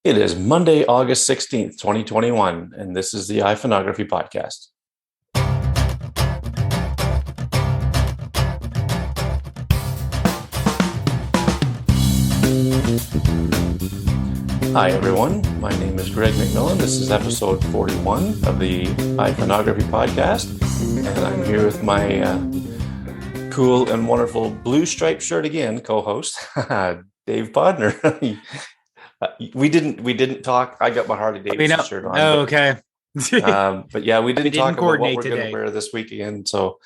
It is Monday, August 16th, 2021, and this is the iPhoneography Podcast. Hi, everyone. My name is Greg McMillan. This is episode 41 of the iPhoneography Podcast, and I'm here with my cool and wonderful blue striped shirt again, co-host, Dave Podner. We didn't talk. I got my Harley Davidson shirt on. Oh, okay. But yeah, we didn't talk about what we're going today. to wear this weekend, so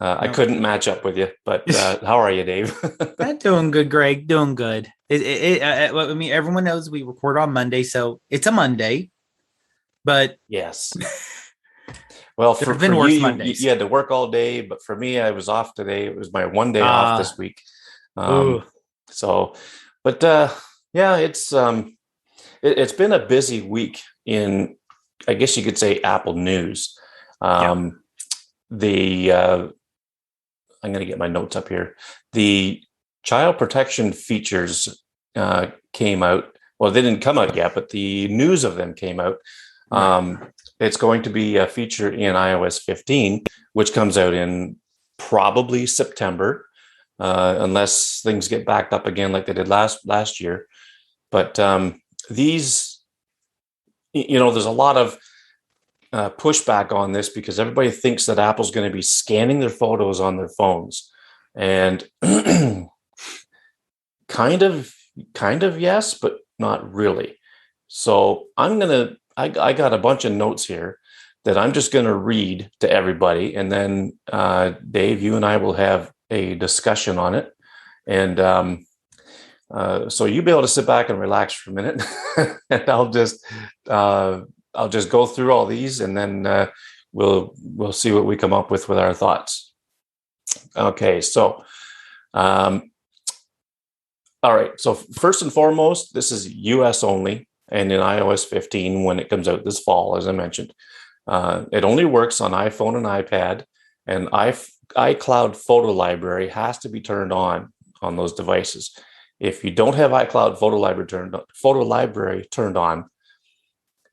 I couldn't match up with you. But how are you, Dave? I'm doing good, Greg. Doing good. I mean, everyone knows we record on Monday, so it's a Monday. But yes. Well, for you, you had to work all day, but for me, I was off today. It was my one day off this week. Yeah, it's been a busy week in, I guess you could say, Apple news. I'm going to get my notes up here. The child protection features came out. Well, they didn't come out yet, but the news of them came out. It's going to be a feature in iOS 15, which comes out in probably September, unless things get backed up again like they did last year. But there's a lot of pushback on this because everybody thinks that Apple's going to be scanning their photos on their phones, and kind of yes, but not really. So I got a bunch of notes here that I'm just going to read to everybody, and then Dave, you and I will have a discussion on it, and so you'll be able to sit back and relax for a minute, and I'll just go through all these, and then we'll see what we come up with our thoughts. Okay, so all right. So first and foremost, this is US only, and in iOS 15 when it comes out this fall, as I mentioned, it only works on iPhone and iPad, and iCloud photo library has to be turned on those devices. If you don't have iCloud photo library turned on,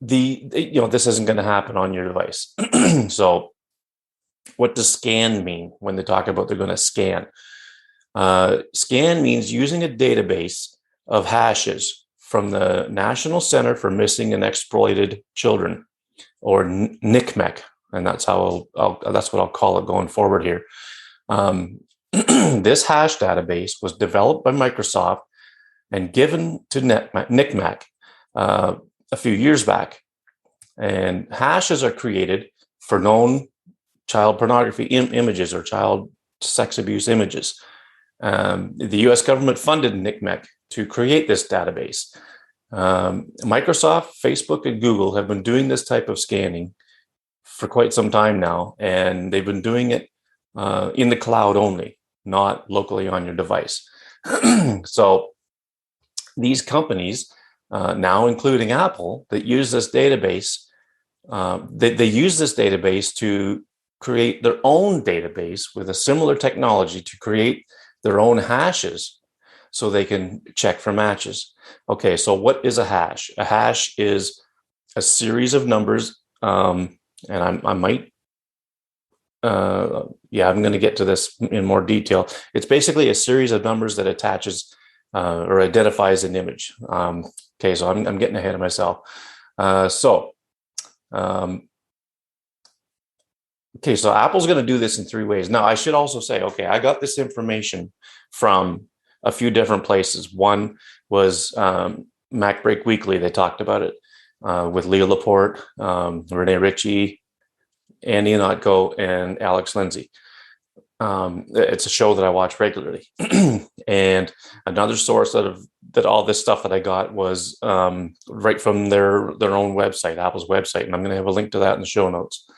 this isn't going to happen on your device. So what does scan mean when they talk about they're going to scan? Scan means using a database of hashes from the National Center for Missing and Exploited Children, or NCMEC, and that's what I'll call it going forward here. This hash database was developed by Microsoft and given to NCMEC a few years back. And hashes are created for known child pornography images or child sex abuse images. The U.S. government funded NCMEC to create this database. Microsoft, Facebook, and Google have been doing this type of scanning for quite some time now, and they've been doing it in the cloud only, not locally on your device. So these companies, now including Apple, that use this database, they use this database to create their own database with a similar technology to create their own hashes so they can check for matches. Okay, so what is a hash? A hash is a series of numbers, and I might, I'm going to get to this in more detail. It's basically a series of numbers that attaches or identifies an image. Okay, so I'm getting ahead of myself. So Apple's going to do this in three ways. Now, I should also say, okay, I got this information from a few different places. One was MacBreak Weekly. They talked about it with Leo Laporte, Renee Ritchie, Andy Ihnatko, and Alex Lindsay. It's a show that I watch regularly. And another source that all this stuff that I got was right from their own website, Apple's website, and I'm going to have a link to that in the show notes.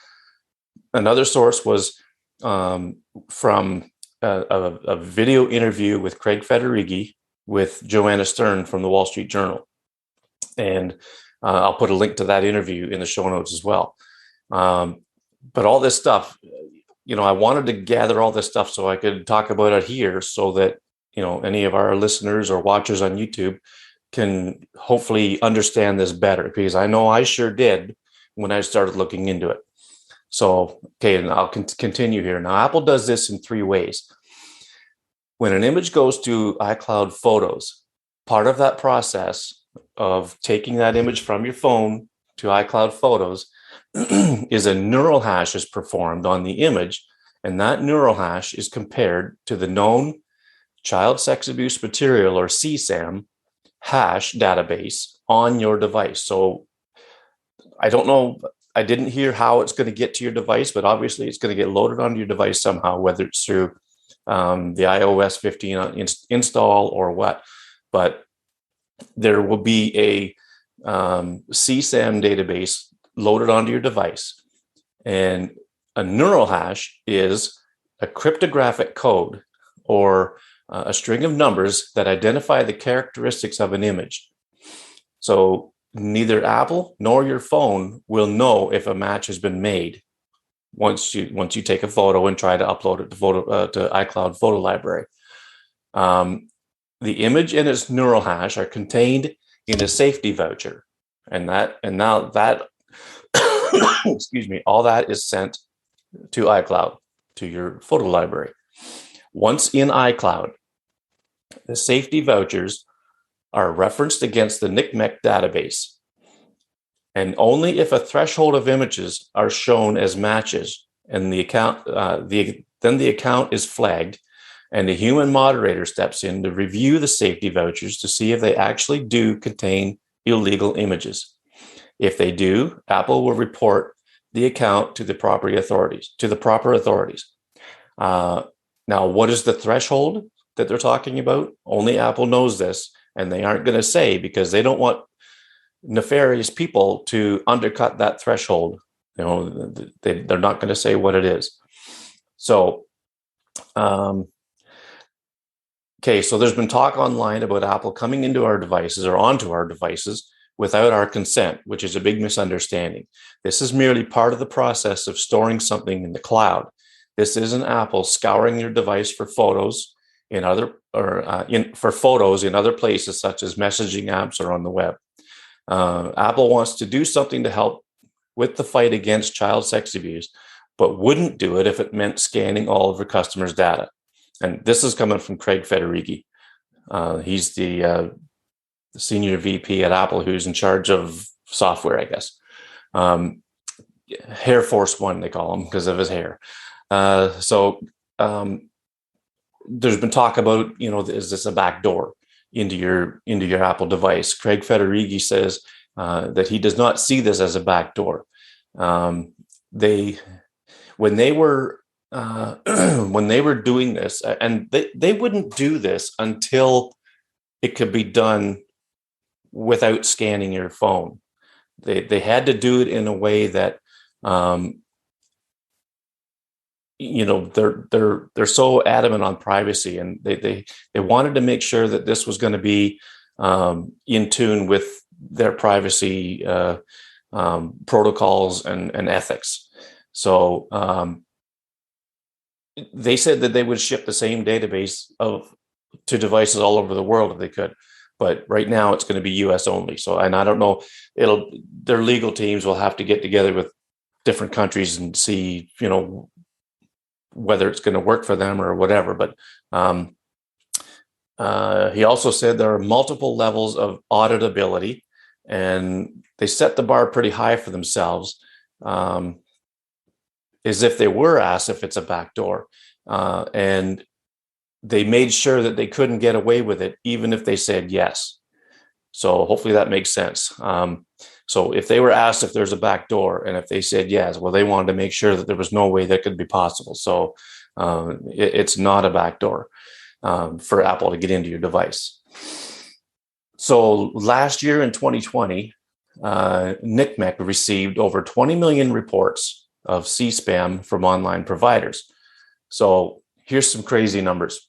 Another source was from a video interview with Craig Federighi with Joanna Stern from the Wall Street Journal, and I'll put a link to that interview in the show notes as well. But all this stuff, I wanted to gather all this stuff so I could talk about it here, so that any of our listeners or watchers on YouTube can hopefully understand this better, because I know I sure did when I started looking into it. So, okay, and I'll continue here. Now, Apple does this in three ways. When an image goes to iCloud Photos, part of that process of taking that image from your phone to iCloud Photos is a neural hash is performed on the image, and that neural hash is compared to the known child sex abuse material, or CSAM, hash database on your device. So I don't know, I didn't hear how it's going to get to your device, but obviously it's going to get loaded onto your device somehow, whether it's through the iOS 15 install or what. But there will be a CSAM database loaded onto your device. And a neural hash is a cryptographic code, or a string of numbers that identify the characteristics of an image. So neither Apple nor your phone will know if a match has been made once you take a photo and try to upload it to iCloud Photo Library. The image and its neural hash are contained in a safety voucher, and now that excuse me, all that is sent to iCloud, to your photo library. Once in iCloud, the safety vouchers are referenced against the NCMEC database, and only if a threshold of images are shown as matches, and the account then the account is flagged, and a human moderator steps in to review the safety vouchers to see if they actually do contain illegal images. If they do, Apple will report the account to the proper authorities. Now, what is the threshold that they're talking about? Only Apple knows this, and they aren't going to say, because they don't want nefarious people to undercut that threshold. You know, they're not going to say what it is. So, okay, so there's been talk online about Apple coming into our devices, or onto our devices, without our consent, which is a big misunderstanding. This is merely part of the process of storing something in the cloud. This isn't Apple scouring your device for photos in other places, such as messaging apps or on the web. Apple wants to do something to help with the fight against child sex abuse, but wouldn't do it if it meant scanning all of your customers' data. And this is coming from Craig Federighi. He's the senior VP at Apple, who's in charge of software, I guess. Hair Force One, they call him, because of his hair. So there's been talk about, is this a backdoor into your Apple device? Craig Federighi says that he does not see this as a backdoor. When they were doing this, and they wouldn't do this until it could be done without scanning your phone. They had to do it in a way that they're so adamant on privacy, and they wanted to make sure that this was going to be in tune with their privacy protocols and ethics. So they said that they would ship the same database to devices all over the world if they could, but right now it's going to be US only. So, and I don't know, their legal teams will have to get together with different countries and see, whether it's going to work for them or whatever. But he also said there are multiple levels of auditability, and they set the bar pretty high for themselves, as if they were asked if it's a backdoor. And they made sure that they couldn't get away with it, even if they said yes. So hopefully that makes sense. So if they were asked if there's a backdoor, and if they said yes, well, they wanted to make sure that there was no way that could be possible. So it's not a backdoor for Apple to get into your device. So last year in 2020, NCMEC received over 20 million reports of C-spam from online providers. So here's some crazy numbers.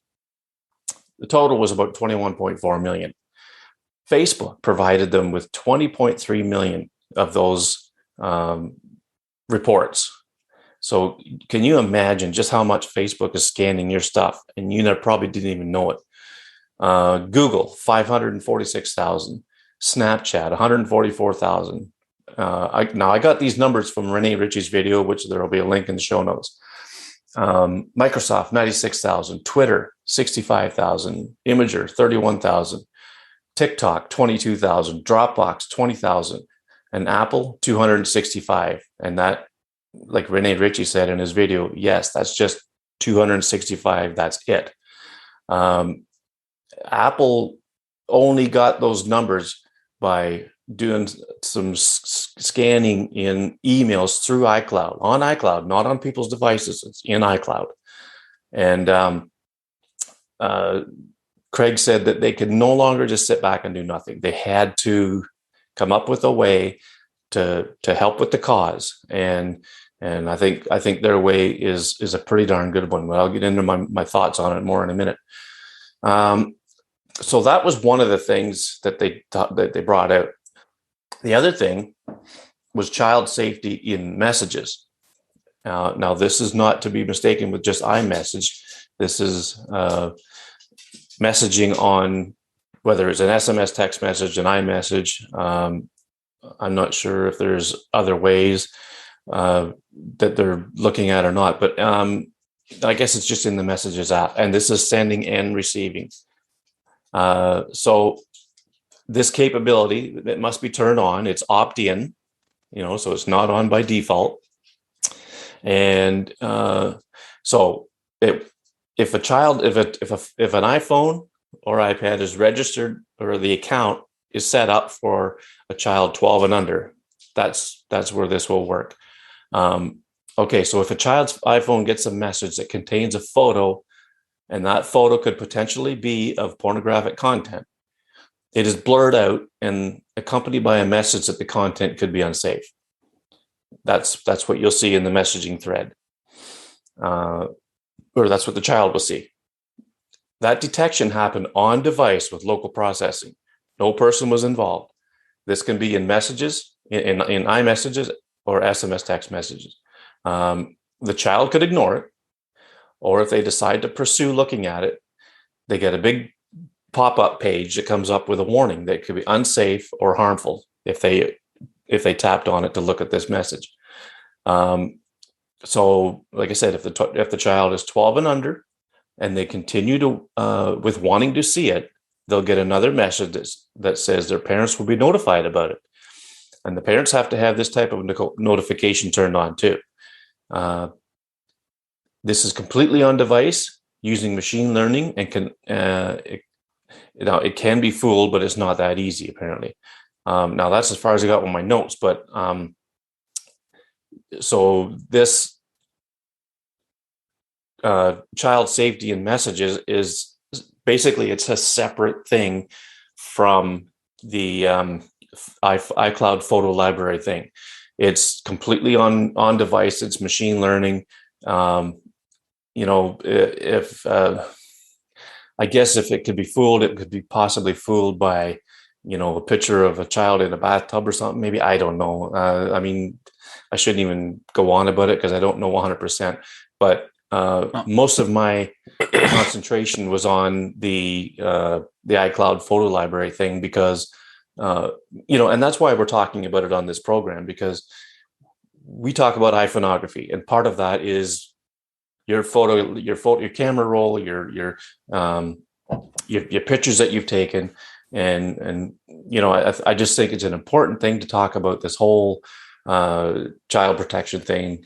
The total was about 21.4 million. Facebook provided them with 20.3 million of those reports. So can you imagine just how much Facebook is scanning your stuff, and you probably didn't even know it? Google 546,000, Snapchat 144,000. I got these numbers from Rene Ritchie's video, which there will be a link in the show notes. Microsoft 96,000, Twitter 65,000, Imager 31,000, TikTok 22,000, Dropbox 20,000, and Apple 265. And that, like Rene Ritchie said in his video, yes, that's just 265. That's it. Apple only got those numbers by doing some scanning in emails through iCloud, on iCloud, not on people's devices. It's in iCloud. And Craig said that they could no longer just sit back and do nothing. They had to come up with a way to help with the cause. And I think their way is a pretty darn good one. But I'll get into my thoughts on it more in a minute. So that was one of the things that they brought out. The other thing was child safety in messages. Now, this is not to be mistaken with just iMessage. This is messaging on whether it's an SMS text message, an iMessage. I'm not sure if there's other ways that they're looking at or not, but I guess it's just in the Messages app, and this is sending and receiving. So this capability, it must be turned on. It's opt-in, so it's not on by default. And so if an iPhone or iPad is registered, or the account is set up for a child 12 and under, that's where this will work. Okay, so if a child's iPhone gets a message that contains a photo, and that photo could potentially be of pornographic content, it is blurred out and accompanied by a message that the content could be unsafe. That's what you'll see in the messaging thread, or that's what the child will see. That detection happened on device with local processing. No person was involved. This can be in messages, in iMessages or SMS text messages. The child could ignore it, or if they decide to pursue looking at it, they get a big pop-up page that comes up with a warning that could be unsafe or harmful if they tapped on it to look at this message. So, like I said, if the child is 12 and under, and they continue to with wanting to see it, they'll get another message that says their parents will be notified about it, and the parents have to have this type of notification turned on too. This is completely on device using machine learning, and it can be fooled, but it's not that easy apparently. Now that's as far as I got with my notes, but so this child safety in messages is basically, it's a separate thing from the iCloud photo library thing. It's completely on device. It's machine learning. If I guess if it could be fooled, it could be possibly fooled by, a picture of a child in a bathtub or something. Maybe, I don't know. I mean, I shouldn't even go on about it because I don't know 100%. But most of my concentration was on the iCloud photo library thing because, and that's why we're talking about it on this program, because we talk about iPhoneography, and part of that is your camera roll, your pictures that you've taken, and I just think it's an important thing to talk about this whole child protection thing.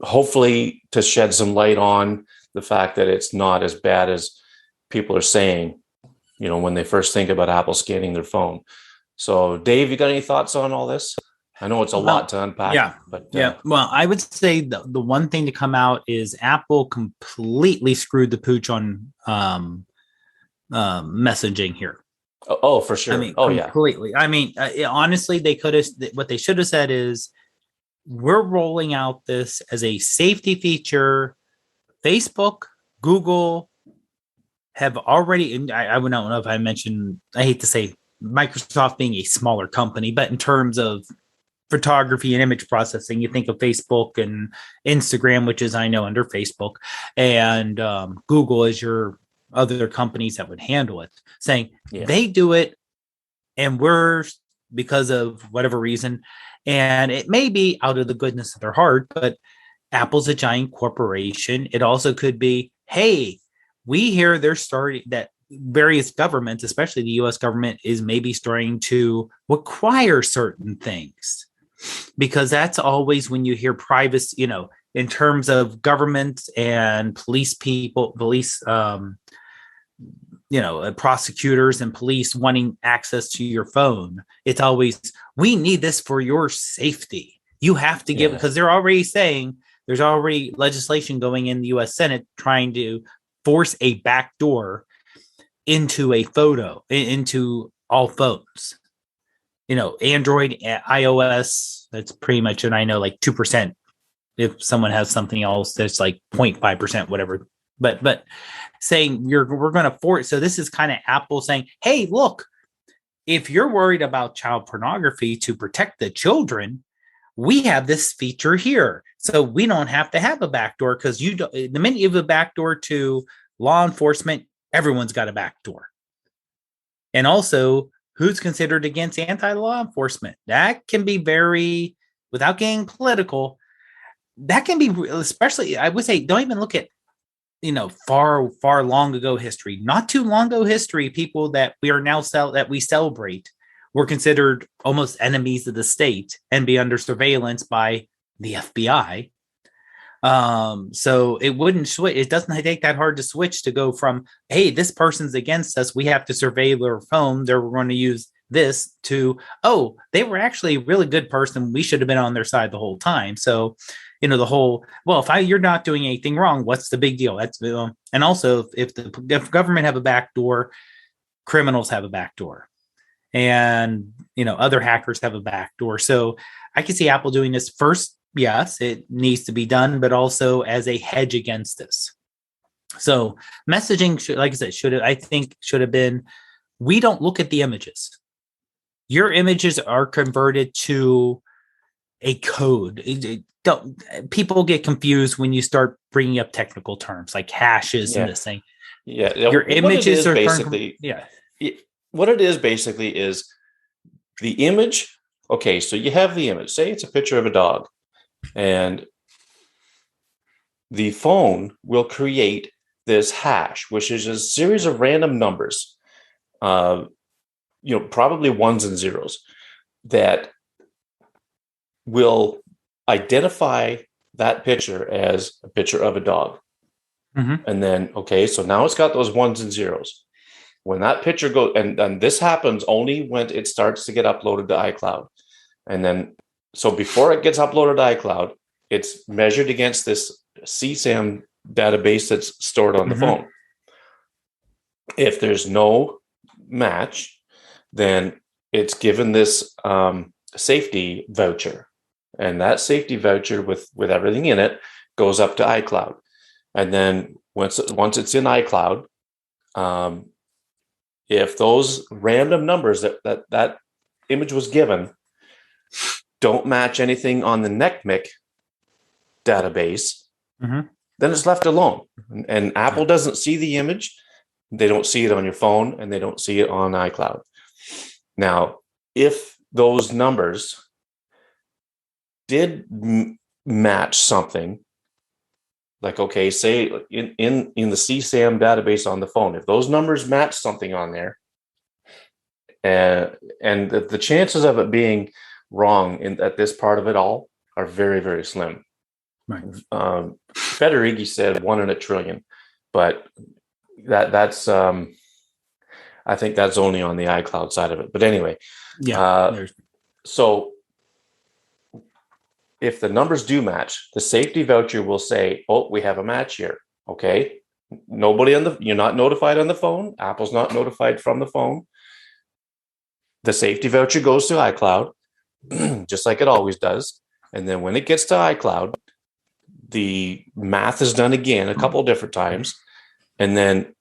Hopefully, to shed some light on the fact that it's not as bad as people are saying, when they first think about Apple scanning their phone. So, Dave, you got any thoughts on all this? I know it's a lot to unpack. Yeah, but well, I would say the one thing to come out is Apple completely screwed the pooch on messaging here. Oh, for sure. I mean, completely. Yeah. I mean, honestly, they could have. What they should have said is, we're rolling out this as a safety feature. Facebook, Google have already, and I don't know if I mentioned, I hate to say Microsoft being a smaller company, but in terms of photography and image processing, you think of Facebook and Instagram, which is, I know, under Facebook, and Google is your other companies that would handle it, saying Yeah. they do it and we're, because of whatever reason, and it may be out of the goodness of their heart, but Apple's a giant corporation. It also could be, hey, we hear they're starting that various governments, especially the US government, is maybe starting to require certain things, because that's always when you hear privacy, in terms of government and prosecutors and police wanting access to your phone. It's always, we need this for your safety. You have to give, because they're already saying there's already legislation going in the US Senate trying to force a backdoor into a photo, into all phones. Android, iOS, that's pretty much, and I know like 2%. If someone has something else that's like 0.5%, whatever. But saying we're going to force. So this is kind of Apple saying, hey, look, if you're worried about child pornography to protect the children, we have this feature here. So we don't have to have a backdoor, because the minute you have a backdoor to law enforcement, everyone's got a backdoor. And also, who's considered against anti-law enforcement? That can be very, without getting political, that can be, especially, I would say, don't even look at, far long ago history. Not too long ago history, people that we are now that we celebrate were considered almost enemies of the state and be under surveillance by the FBI. So it wouldn't switch. It doesn't take that hard to switch, to go from, hey, this person's against us, we have to surveil their phone, they're going to use this, to, oh, they were actually a really good person, we should have been on their side the whole time. So the whole, well, you're not doing anything wrong, what's the big deal? That's and also, if government have a backdoor, criminals have a backdoor, and other hackers have a backdoor. So I can see Apple doing this first. Yes, it needs to be done, but also as a hedge against this. So messaging should, like I said, should have been, we don't look at the images. Your images are converted to a code. People get confused when you start bringing up technical terms like hashes and this thing. Yeah, your images are basically what it is basically is the image. Okay, so you have the image. Say it's a picture of a dog, and the phone will create this hash, which is a series of random numbers, probably ones and zeros, that will identify that picture as a picture of a dog. Mm-hmm. And then, okay, so now it's got those ones and zeros. When that picture goes, and this happens only when it starts to get uploaded to iCloud. And then, so before it gets uploaded to iCloud, it's measured against this CSAM database that's stored on the phone. If there's no match, then it's given this safety voucher. And that safety voucher with everything in it goes up to iCloud. And then once it's in iCloud, if those random numbers that image was given don't match anything on the NCMEC database, then it's left alone. And Apple doesn't see the image. They don't see it on your phone, and they don't see it on iCloud. Now, if those numbers did match something, like, okay, say in the CSAM database on the phone, if those numbers match something on there, and the chances of it being wrong at this part of it all are very, very slim. Right. Federighi said 1 in a trillion, but that's I think that's only on the iCloud side of it. But anyway, so if the numbers do match, the safety voucher will say, "Oh, we have a match here." Okay, you're not notified on the phone. Apple's not notified from the phone. The safety voucher goes to iCloud, just like it always does. And then when it gets to iCloud, the math is done again a couple of different times. And then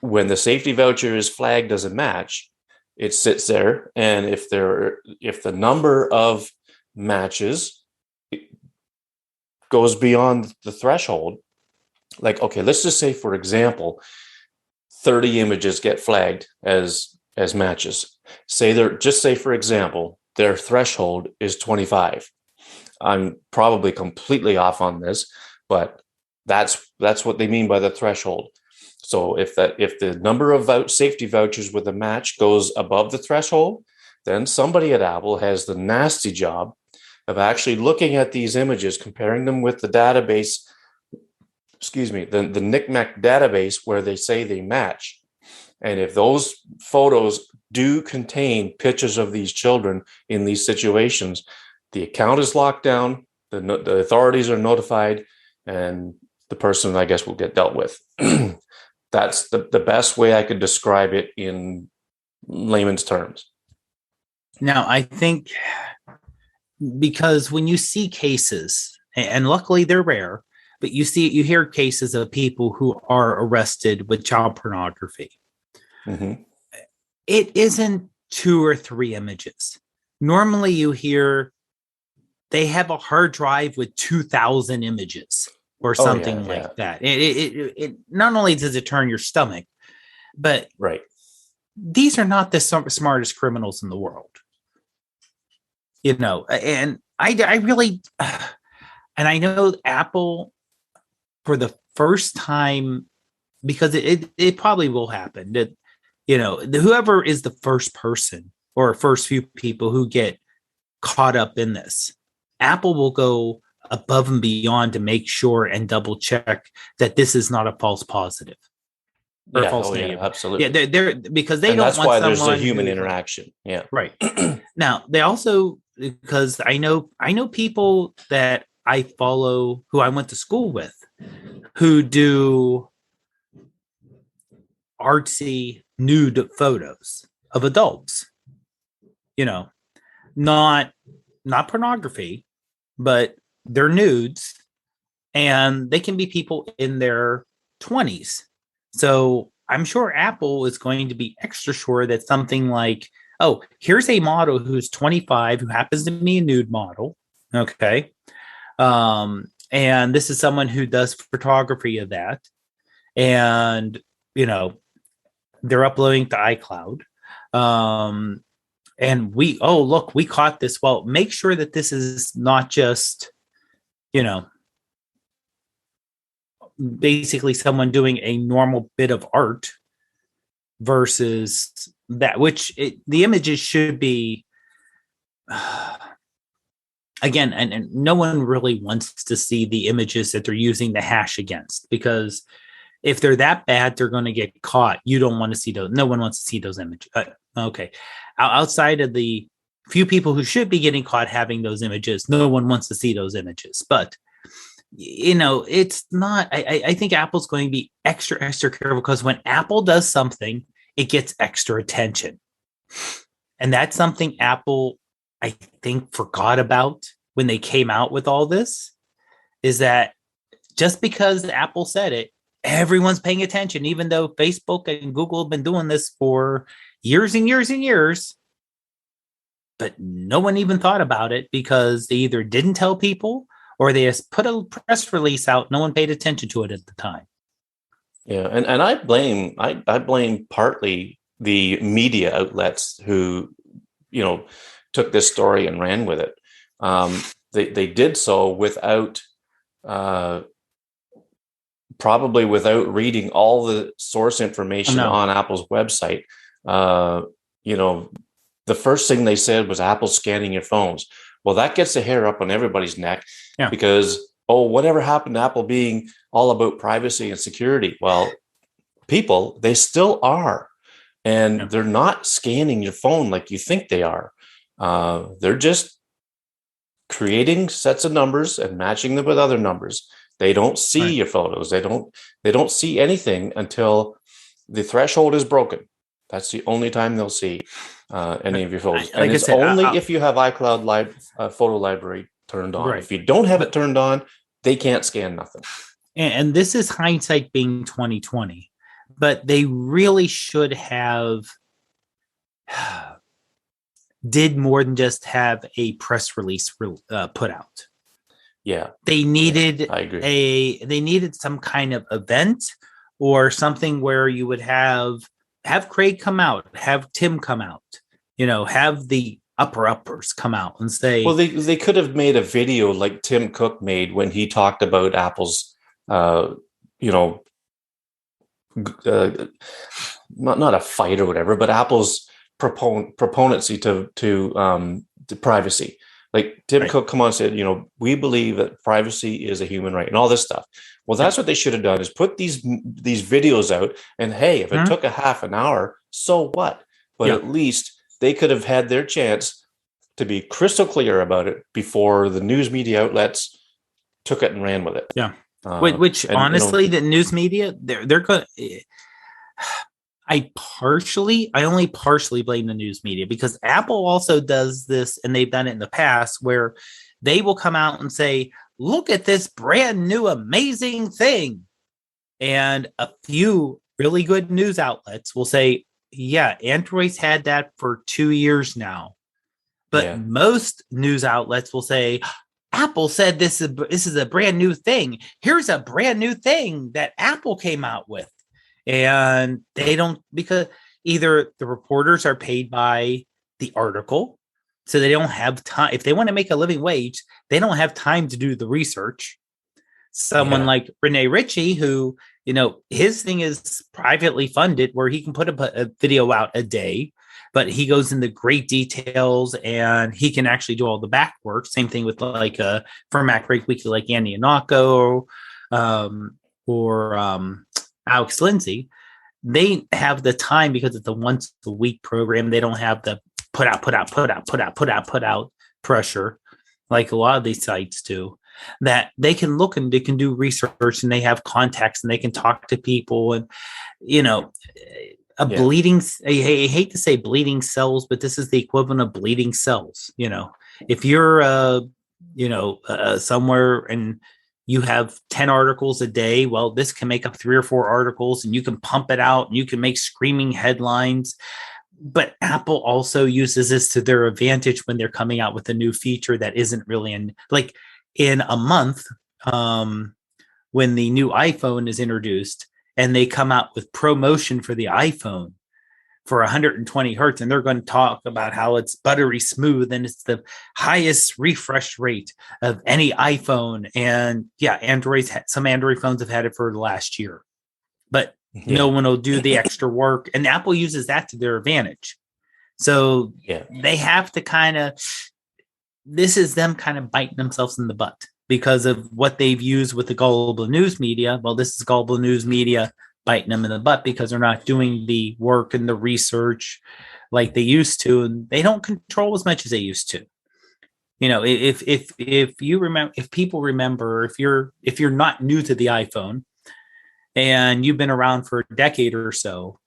when the safety voucher is flagged as a match, it sits there. And if the number of matches goes beyond the threshold, like, okay, let's just say, for example, 30 images get flagged as matches. Say, for example, their threshold is 25. I'm probably completely off on this, but that's what they mean by the threshold. So if the number of safety vouchers with a match goes above the threshold, then somebody at Apple has the nasty job of actually looking at these images, comparing them with the database, the NCMEC database where they say they match. And if those photos do contain pictures of these children in these situations, the account is locked down, the authorities are notified, and the person, I guess, will get dealt with. That's the best way I could describe it in layman's terms. Now, I think because when you see cases, and luckily they're rare, but you hear cases of people who are arrested with child pornography. Mm-hmm. It isn't 2 or 3 images. Normally you hear they have a hard drive with 2,000 images or something like that. It not only does it turn your stomach, but right. These are not the smartest criminals in the world. And I really, and I know Apple, for the first time, because it probably will happen, that whoever is the first person or first few people who get caught up in this, Apple will go above and beyond to make sure and double check that this is not a false positive or false negative. Yeah, absolutely. Yeah, they're because they and don't that's want why someone there's a human interaction. Yeah, right. Now they also, because I know people that I follow who I went to school with who do artsy nude photos of adults. Not pornography, but they're nudes, and they can be people in their 20s. So I'm sure Apple is going to be extra sure that something like, oh, here's a model who's 25 who happens to be a nude model. Okay. And this is someone who does photography of that. And, they're uploading to iCloud. And we caught this. Well, make sure that this is not just, basically someone doing a normal bit of art versus that, which the images should be, again, and no one really wants to see the images that they're using the hash against, because if they're that bad, they're going to get caught. You don't want to see those. No one wants to see those images. Okay. Outside of the few people who should be getting caught having those images, no one wants to see those images. But, it's not, I think Apple's going to be extra careful, because when Apple does something, it gets extra attention. And that's something Apple, I think, forgot about when they came out with all this, is that just because Apple said it, everyone's paying attention, even though Facebook and Google have been doing this for years and years and years. But no one even thought about it, because they either didn't tell people or they just put a press release out. No one paid attention to it at the time. Yeah, and I blame partly the media outlets who, took this story and ran with it. They did so without, probably without reading all the source information on Apple's website. The first thing they said was Apple's scanning your phones. Well, that gets the hair up on everybody's neck, because, whatever happened to Apple being all about privacy and security? Well, people, they still are. And they're not scanning your phone like you think they are. They're just creating sets of numbers and matching them with other numbers. They don't see your photos. They don't see anything until the threshold is broken. That's the only time they'll see any of your photos. And it's only if you have iCloud photo library turned on. If you don't have it turned on, they can't scan nothing. And this is hindsight being 2020, but they really should have did more than just have a press release put out. Yeah. They needed I agree. they needed some kind of event or something where you would have Craig come out, have Tim come out, have the uppers come out and Well, say, they could have made a video like Tim Cook made when he talked about Apple's, you know, uh, not a fight or whatever, but Apple's proponency to privacy. Like Tim right, Cook come on and said, we believe that privacy is a human right and all this stuff. Well, yeah, that's what they should have done is put these videos out. And hey, if it mhm, took a half an hour, so what? But yeah, at least they could have had their chance to be crystal clear about it before the news media outlets took it and ran with it. yeah. Which And honestly, the news media, they're going. I only partially blame the news media because Apple also does this, and they've done it in the past where they will come out and say, "Look at this brand new amazing thing," and a few really good news outlets will say, "Yeah, Android's had that for 2 years now," but yeah, most news outlets will say, Apple said this is a brand new thing. Here's a brand new thing that Apple came out with. And they don't, because either the reporters are paid by the article, so they don't have time. If they want to make a living wage, they don't have time to do the research. Someone yeah, like Rene Ritchie, who, his thing is privately funded, where he can put a video out a day, but he goes into great details and he can actually do all the back work. Same thing with like for Mac Break Weekly, like Andy Anako, or Alex Lindsay. They have the time because it's a once a week program. They don't have the put out pressure like a lot of these sites do, that they can look and they can do research and they have contacts and they can talk to people. And you know a yeah, bleeding I hate to say bleeding cells, but this is the equivalent of bleeding cells. If you're somewhere and you have 10 articles a day, well, this can make up 3 or 4 articles and you can pump it out and you can make screaming headlines. But Apple also uses this to their advantage when they're coming out with a new feature that isn't really in a month. When the new iPhone is introduced and they come out with promotion for the iPhone for 120 hertz, and they're going to talk about how it's buttery smooth and it's the highest refresh rate of any iPhone. And yeah, some Android phones have had it for the last year, but no yeah, one will do the extra work. And Apple uses that to their advantage. So yeah, they have to this is them kind of biting themselves in the butt because of what they've used with the gullible news media. Well, this is gullible news media biting them in the butt because they're not doing the work and the research like they used to, and they don't control as much as they used to. If you remember, if people remember, if you're not new to the iPhone and you've been around for a decade or so,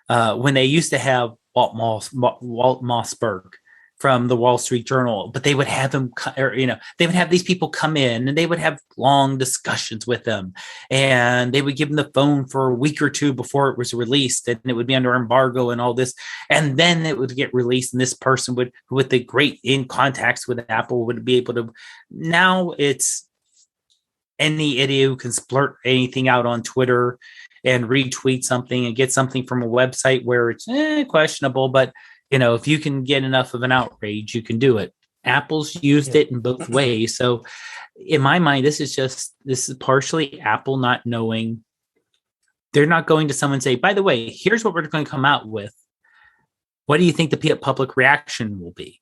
when they used to have Walt Mossberg from the Wall Street Journal, but they would have him, they would have these people come in and they would have long discussions with them, and they would give them the phone for a week or two before it was released, and it would be under embargo and all this, and then it would get released, and this person would, with the great in contacts with Apple, would be able to. Now it's any idiot who can splurt anything out on Twitter and retweet something and get something from a website where it's questionable, but if you can get enough of an outrage, you can do it. Apple's used yeah, it in both ways. So in my mind, this is partially Apple not knowing. They're not going to someone and say, by the way, here's what we're going to come out with. What do you think the public reaction will be?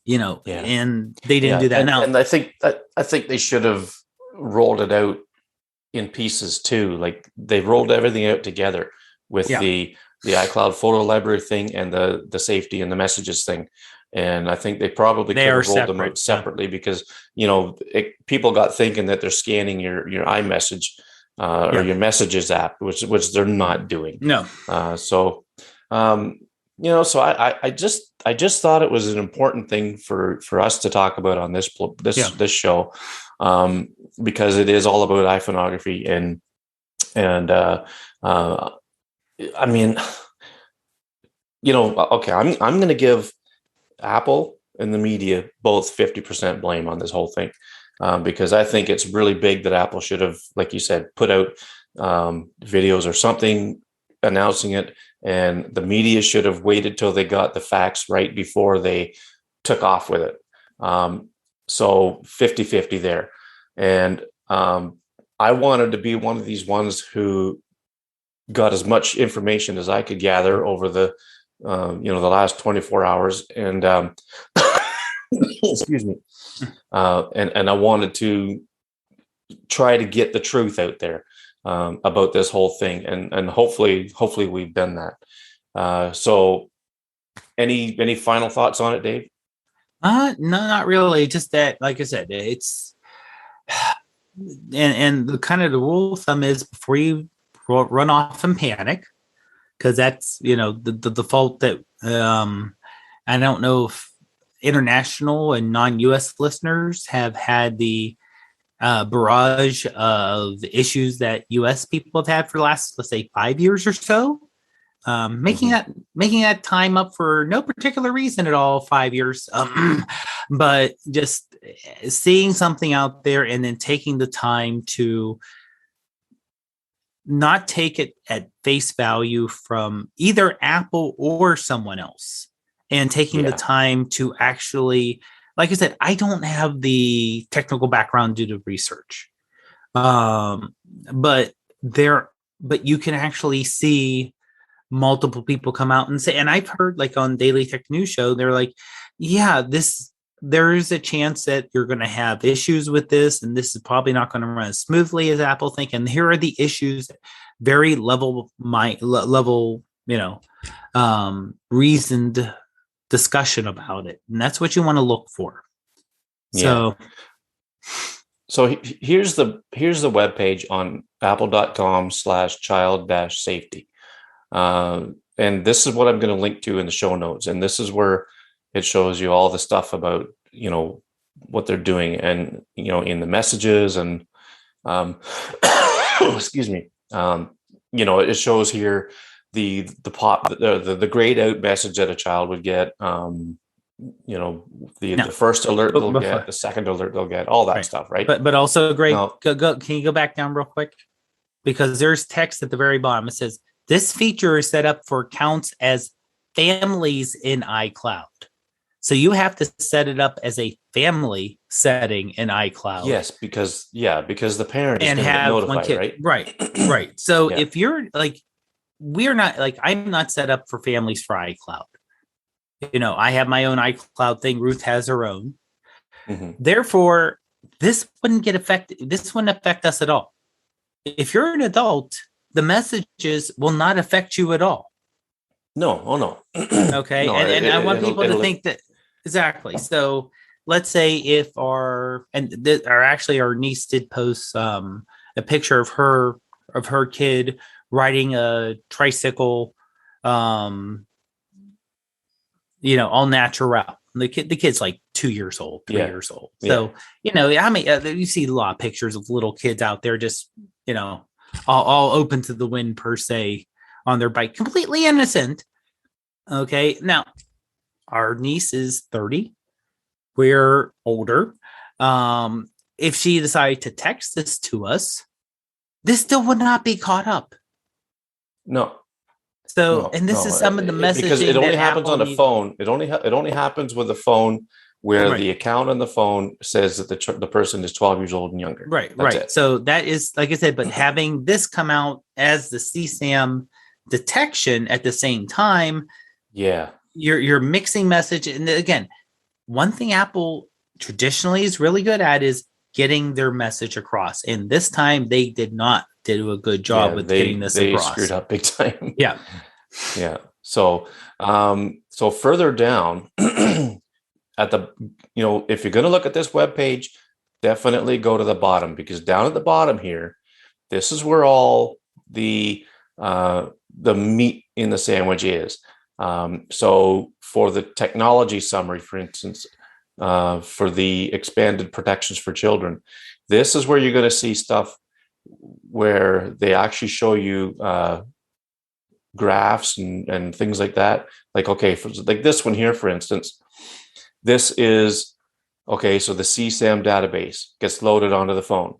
yeah, And they didn't yeah. do that. Now, And I think they should have rolled it out in pieces too. Like they rolled everything out together with yeah, the iCloud photo library thing and the safety and the messages thing. And I think they probably they could are have rolled them separate. out Yeah. separately because people got thinking that they're scanning your iMessage or Yeah. your Messages app, which they're not doing. No. So so I just thought it was an important thing for us to talk about on this Yeah. this show, because it is all about iPhoneography and I mean, okay, I'm going to give Apple and the media both 50% blame on this whole thing. because I think it's really big that Apple should have, like you said, put out videos or something announcing it, and the media should have waited till they got the facts right before they took off with it. So 50-50 there. And I wanted to be one of these ones who got as much information as I could gather over the last 24 hours. And excuse me. And I wanted to try to get the truth out there about this whole thing. And hopefully we've done that. So any final thoughts on it, Dave? No, not really. Just that, like I said, it's and the kind of the rule of thumb is before you run off and panic, because that's the default that I don't know if international and non-US listeners have had the barrage of issues that US people have had for the last, let's say, 5 years or so. Making that time up for no particular reason at all, 5 years, but just seeing something out there and then taking the time to not take it at face value from either Apple or someone else, and taking the time to actually, like I said, I don't have the technical background to do the research, but you can actually see multiple people come out and say, and I've heard like on Daily Tech News Show, they're like, yeah, there is a chance that you're going to have issues with this, and this is probably not going to run as smoothly as Apple think. And here are the issues, very level, reasoned discussion about it. And that's what you want to look for. Yeah. So here's the webpage on apple.com/child-safety. And this is what I'm going to link to in the show notes. And this is where it shows you all the stuff about, what they're doing, and, in the messages, and, excuse me. It shows here the grayed out message that a child would get, the first alert they'll get, the second alert they'll get, all that stuff. Right. But also can you go back down real quick? Because there's text at the very bottom. It says, this feature is set up for accounts as families in iCloud. So you have to set it up as a family setting in iCloud. Yes, because the parent is going to get notified, right? Right. So if you're like, I'm not set up for families for iCloud. I have my own iCloud thing. Ruth has her own. Mm-hmm. Therefore, this wouldn't affect us at all. If you're an adult, the messages will not affect you at all. No. Oh, no. Okay. No, and I want people to think that. Exactly. So let's say if our niece did post a picture of her kid riding a tricycle, all natural. The kid's like 2 years old, 3 years old. So, you see a lot of pictures of little kids out there just, all open to the wind per se on their bike, completely innocent. Okay. Now, our niece is 30. We're older. If she decided to text this to us, this still would not be caught up. No. So, this is some of the messaging because it only happens on a phone. It only happens with a phone where the account on the phone says that the person is 12 years old and younger. Right. That's it. So that is, like I said, but having this come out as the CSAM detection at the same time. Yeah. You're mixing message. And again, one thing Apple traditionally is really good at is getting their message across. And this time they did not do a good job with getting this across. They screwed up big time. Yeah. Yeah. So, further down at the, if you're going to look at this webpage, definitely go to the bottom, because down at the bottom here, this is where all the meat in the sandwich is. So for the technology summary, for instance, for the expanded protections for children, this is where you're going to see stuff where they actually show you graphs and things like that. Like, okay, like this one here, for instance, this is Okay, so the CSAM database gets loaded onto the phone.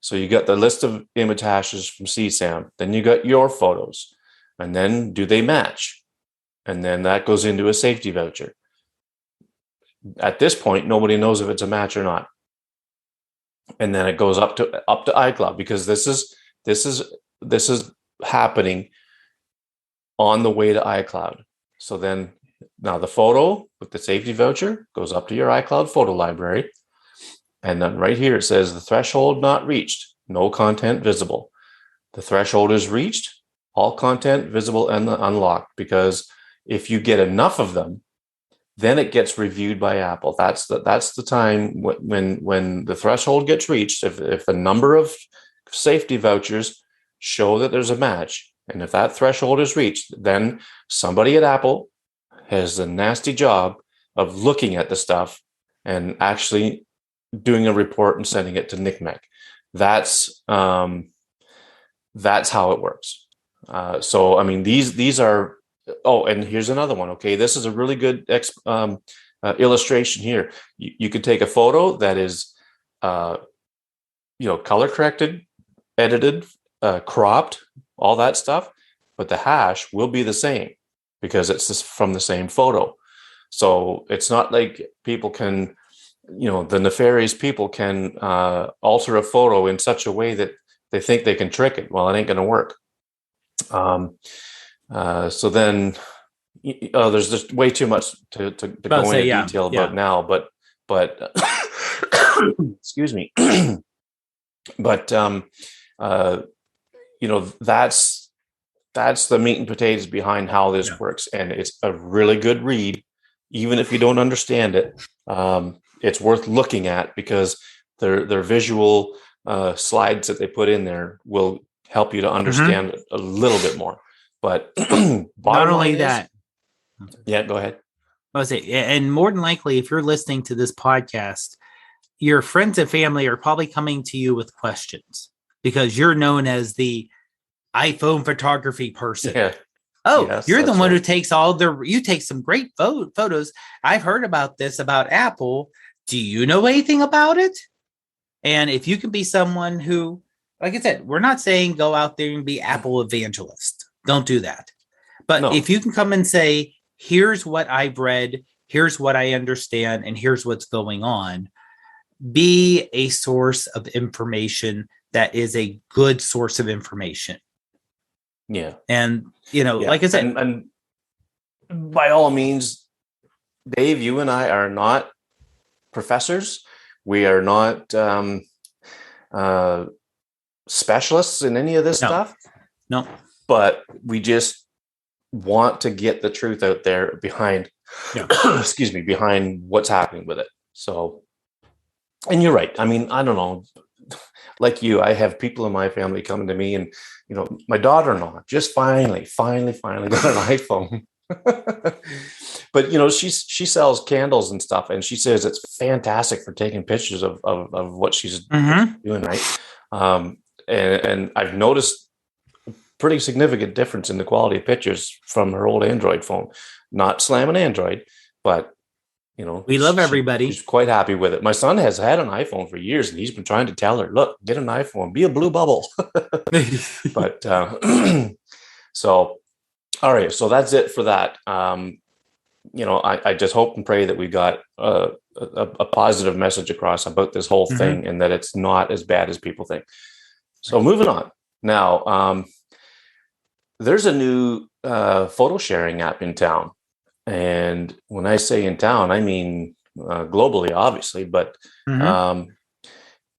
So you got the list of image hashes from CSAM. Then you got your photos. And then do they match? And then that goes into a safety voucher. At this point, nobody knows if it's a match or not. And then it goes up to iCloud, because this is happening on the way to iCloud. So then now the photo with the safety voucher goes up to your iCloud photo library. And then right here it says the threshold not reached, no content visible. The threshold is reached, all content visible and unlocked, because if you get enough of them, then it gets reviewed by Apple. That's the time when the threshold gets reached. If the number of safety vouchers show that there's a match, and if that threshold is reached, then somebody at Apple has a nasty job of looking at the stuff and actually doing a report and sending it to NCMEC. That's how it works. So I mean, these are. Oh, and here's another one. Okay, this is a really good illustration here. You could take a photo that is, color corrected, edited, cropped, all that stuff, but the hash will be the same because it's from the same photo. So it's not like people can, the nefarious people can alter a photo in such a way that they think they can trick it. Well, it ain't going to work. So then there's just way too much to go into detail about now, but excuse me. But that's the meat and potatoes behind how this works. And it's a really good read. Even if you don't understand it, it's worth looking at, because their visual slides that they put in there will help you to understand it a little bit more. But not only that, go ahead. I was saying, and more than likely, if you're listening to this podcast, your friends and family are probably coming to you with questions because you're known as the iPhone photography person. Yeah. Oh, yes, you're the one who takes you take some great photos. I've heard about this about Apple. Do you know anything about it? And if you can be someone who, like I said, we're not saying go out there and be Apple evangelist. Don't do that. But if you can come and say, here's what I've read, here's what I understand, and here's what's going on, be a source of information that is a good source of information. Yeah. And, like I said. And by all means, Dave, you and I are not professors. We are not specialists in any of this stuff. No. But we just want to get the truth out there behind, behind what's happening with it. So, and you're right. I mean, I don't know, like you, I have people in my family coming to me, and, my daughter-in-law just finally got an iPhone. But, she sells candles and stuff, and she says it's fantastic for taking pictures of what she's doing, right? And I've noticed pretty significant difference in the quality of pictures from her old Android phone. Not slamming Android, but we love everybody. She's quite happy with it. My son has had an iPhone for years, and he's been trying to tell her, look, get an iPhone, be a blue bubble. But so, all right, so that's it for that. I just hope and pray that we got a positive message across about this whole thing, and that it's not as bad as people think. So moving on now. There's a new photo sharing app in town. And when I say in town, I mean globally, obviously. But of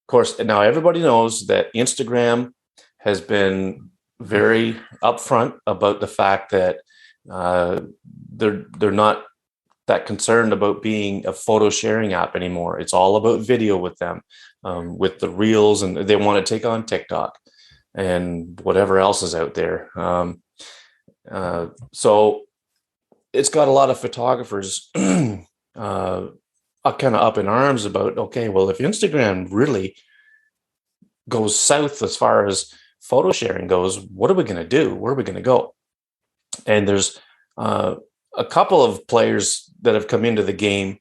course, now everybody knows that Instagram has been very upfront about the fact that they're not that concerned about being a photo sharing app anymore. It's all about video with them, with the reels, and they want to take on TikTok and whatever else is out there. So it's got a lot of photographers kind of up in arms about, okay, well, if Instagram really goes south as far as photo sharing goes, what are we going to do? Where are we going to go? And there's a couple of players that have come into the game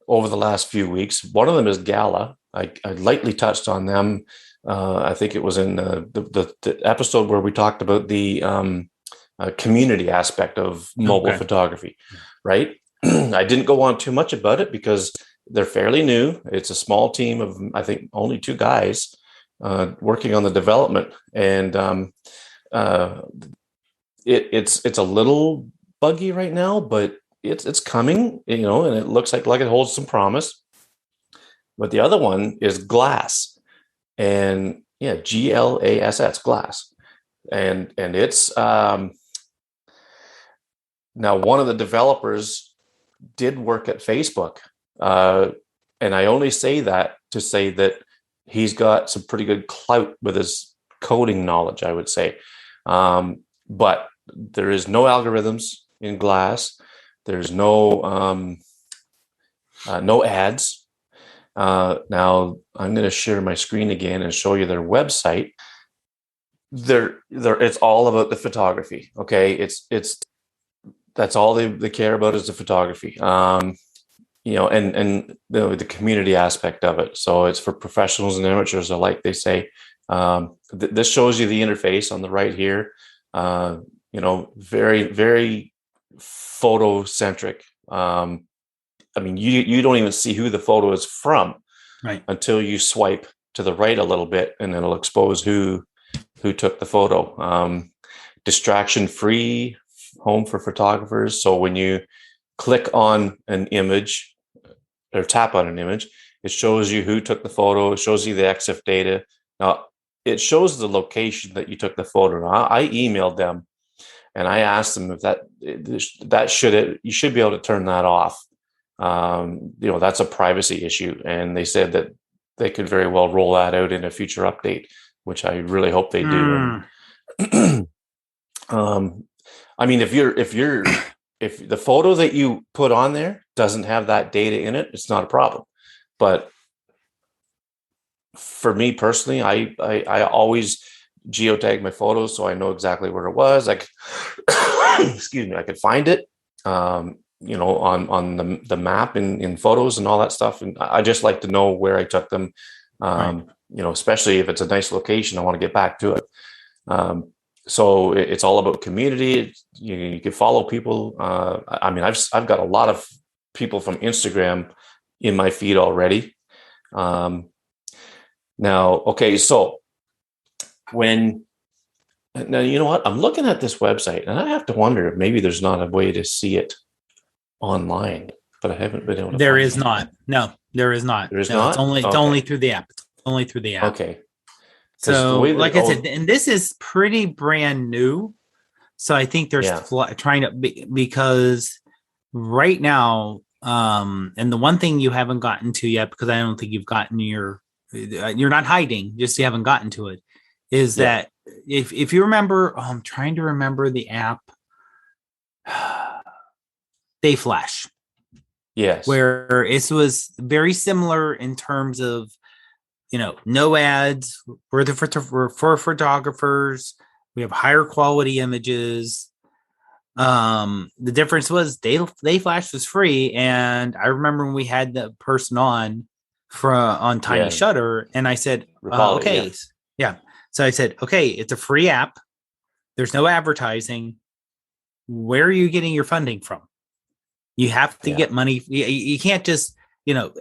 over the last few weeks. One of them is Gala. I lightly touched on them. I think it was in the episode where we talked about the community aspect of mobile photography, right? I didn't go on too much about it because they're fairly new. It's a small team of, I think, only 2 guys working on the development, and it's a little buggy right now, but it's coming, and it looks like it holds some promise. But the other one is Glass, and GLASS, Glass, and it's now one of the developers did work at Facebook, and I only say that to say that he's got some pretty good clout with his coding knowledge, I would say. But there is no algorithms in Glass. There's no ads. Now I'm going to share my screen again and show you their website. It's all about the photography. Okay, that's all they care about is the photography. And the community aspect of it. So it's for professionals and amateurs alike, they say. This shows you the interface on the right here. Very, very photo-centric. You don't even see who the photo is from, right, until you swipe to the right a little bit, and it'll expose who took the photo. Distraction-free, home for photographers. So when you click on an image or tap on an image, it shows you who took the photo. It shows you the EXIF data. Now, it shows the location that you took the photo. Now, I emailed them and I asked them if you should be able to turn that off. That's a privacy issue. And they said that they could very well roll that out in a future update, which I really hope they do. If the photo that you put on there doesn't have that data in it, it's not a problem. But for me personally, I always geotag my photos so I know exactly where it was. Excuse me, I could find it, on the map in photos and all that stuff. And I just like to know where I took them. Right. Especially if it's a nice location, I want to get back to it. So it's all about community. You can follow people. I've got a lot of people from Instagram in my feed already. So now you know what? I'm looking at this website and I have to wonder if maybe there's not a way to see it online, but I haven't been able to. There is not. No, there is not. There is not. It's only through the app. It's only through the app. Okay. So, I said, and this is pretty brand new. So I think they're trying to because right now, and the one thing you haven't gotten to yet, because I don't think you've gotten you're not hiding, just you haven't gotten to it, is that if you remember, I'm trying to remember the app, Dayflash. Yes. Where it was very similar in terms of, no ads. We're for photographers. We have higher quality images. The difference was Dayflash was free, and I remember when we had the person on Tiny Shutter, and I said, "Okay, So I said, "Okay, it's a free app. There's no advertising. Where are you getting your funding from? You have to get money. You can't just."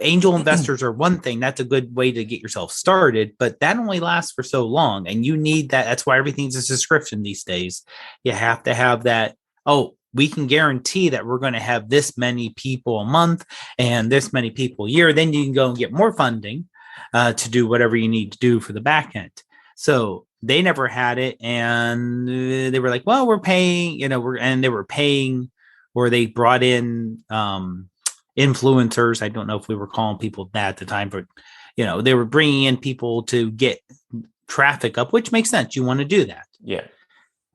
Angel investors are one thing. That's a good way to get yourself started, but that only lasts for so long. And you need that. That's why everything's a subscription these days. You have to have that. Oh, we can guarantee that we're going to have this many people a month and this many people a year. Then you can go and get more funding to do whatever you need to do for the back end. So they never had it. And they were like, well, we're paying, and they were paying, or they brought in, influencers. I don't know if we were calling people that at the time, but they were bringing in people to get traffic up, which makes sense. You want to do that.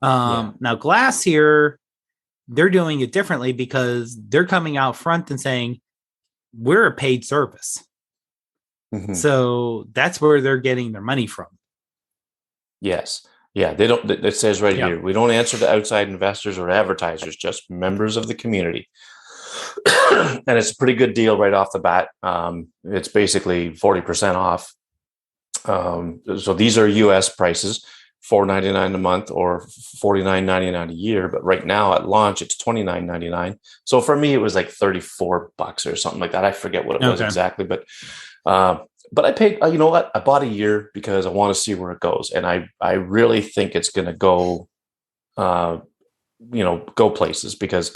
Now Glass here, they're doing it differently because they're coming out front and saying we're a paid service. Mm-hmm. So that's where they're getting their money from. Yes. Yeah. They don't, it says right here, we don't answer to outside investors or advertisers, just members of the community. and it's a pretty good deal right off the bat. It's basically 40% off. So these are US prices, $4.99 a month or $49.99 a year. But right now at launch, it's $29.99. So for me, it was like $34 or something like that. I forget what it was exactly, but I paid, you know what? I bought a year because I want to see where it goes. And I really think it's going to go, go places, because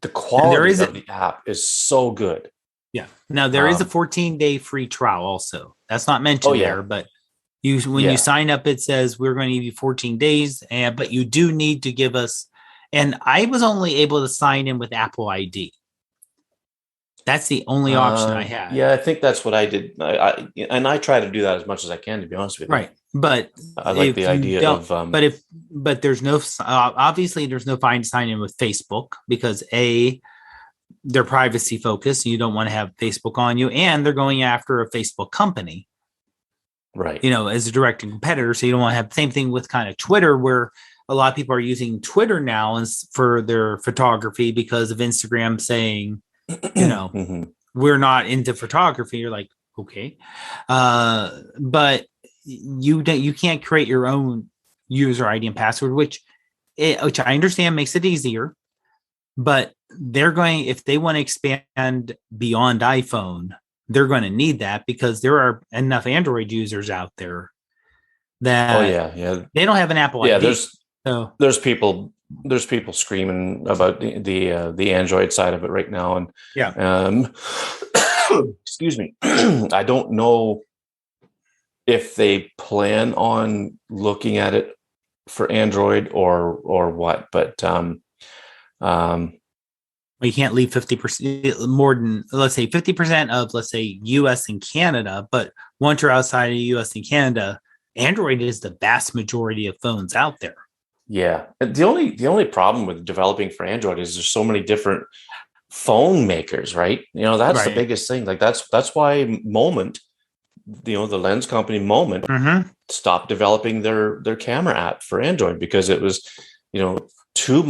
the quality of the app is so good. Yeah. Now there is a 14-day free trial also. That's not mentioned there, but when you sign up, it says we're going to give you 14 days, but you do need to give us, and I was only able to sign in with Apple ID. That's the only option I had. Yeah, I think that's what I did. I try to do that as much as I can, to be honest with you. Right. But I like the idea of, but there's no, obviously there's no fine to sign in with Facebook, because they're privacy focused. You don't want to have Facebook on you, and they're going after a Facebook company, right? As a direct competitor. So you don't want to have the same thing with kind of Twitter, where a lot of people are using Twitter now for their photography because of Instagram saying, we're not into photography. You're like, okay. But you can't create your own user ID and password, which I understand makes it easier, but if they want to expand beyond iPhone, they're going to need that, because there are enough Android users out there that they don't have an Apple ID. There's people screaming about the Android side of it right now, and excuse me, I don't know if they plan on looking at it for Android or what, but you can't leave 50% more than, let's say 50% of, let's say, US and Canada, but once you're outside of US and Canada, Android is the vast majority of phones out there. Yeah. The only problem with developing for Android is there's so many different phone makers, right? That's the biggest thing. Like that's why Moment, the lens company Moment, stopped developing their camera app for Android, because it was, there's too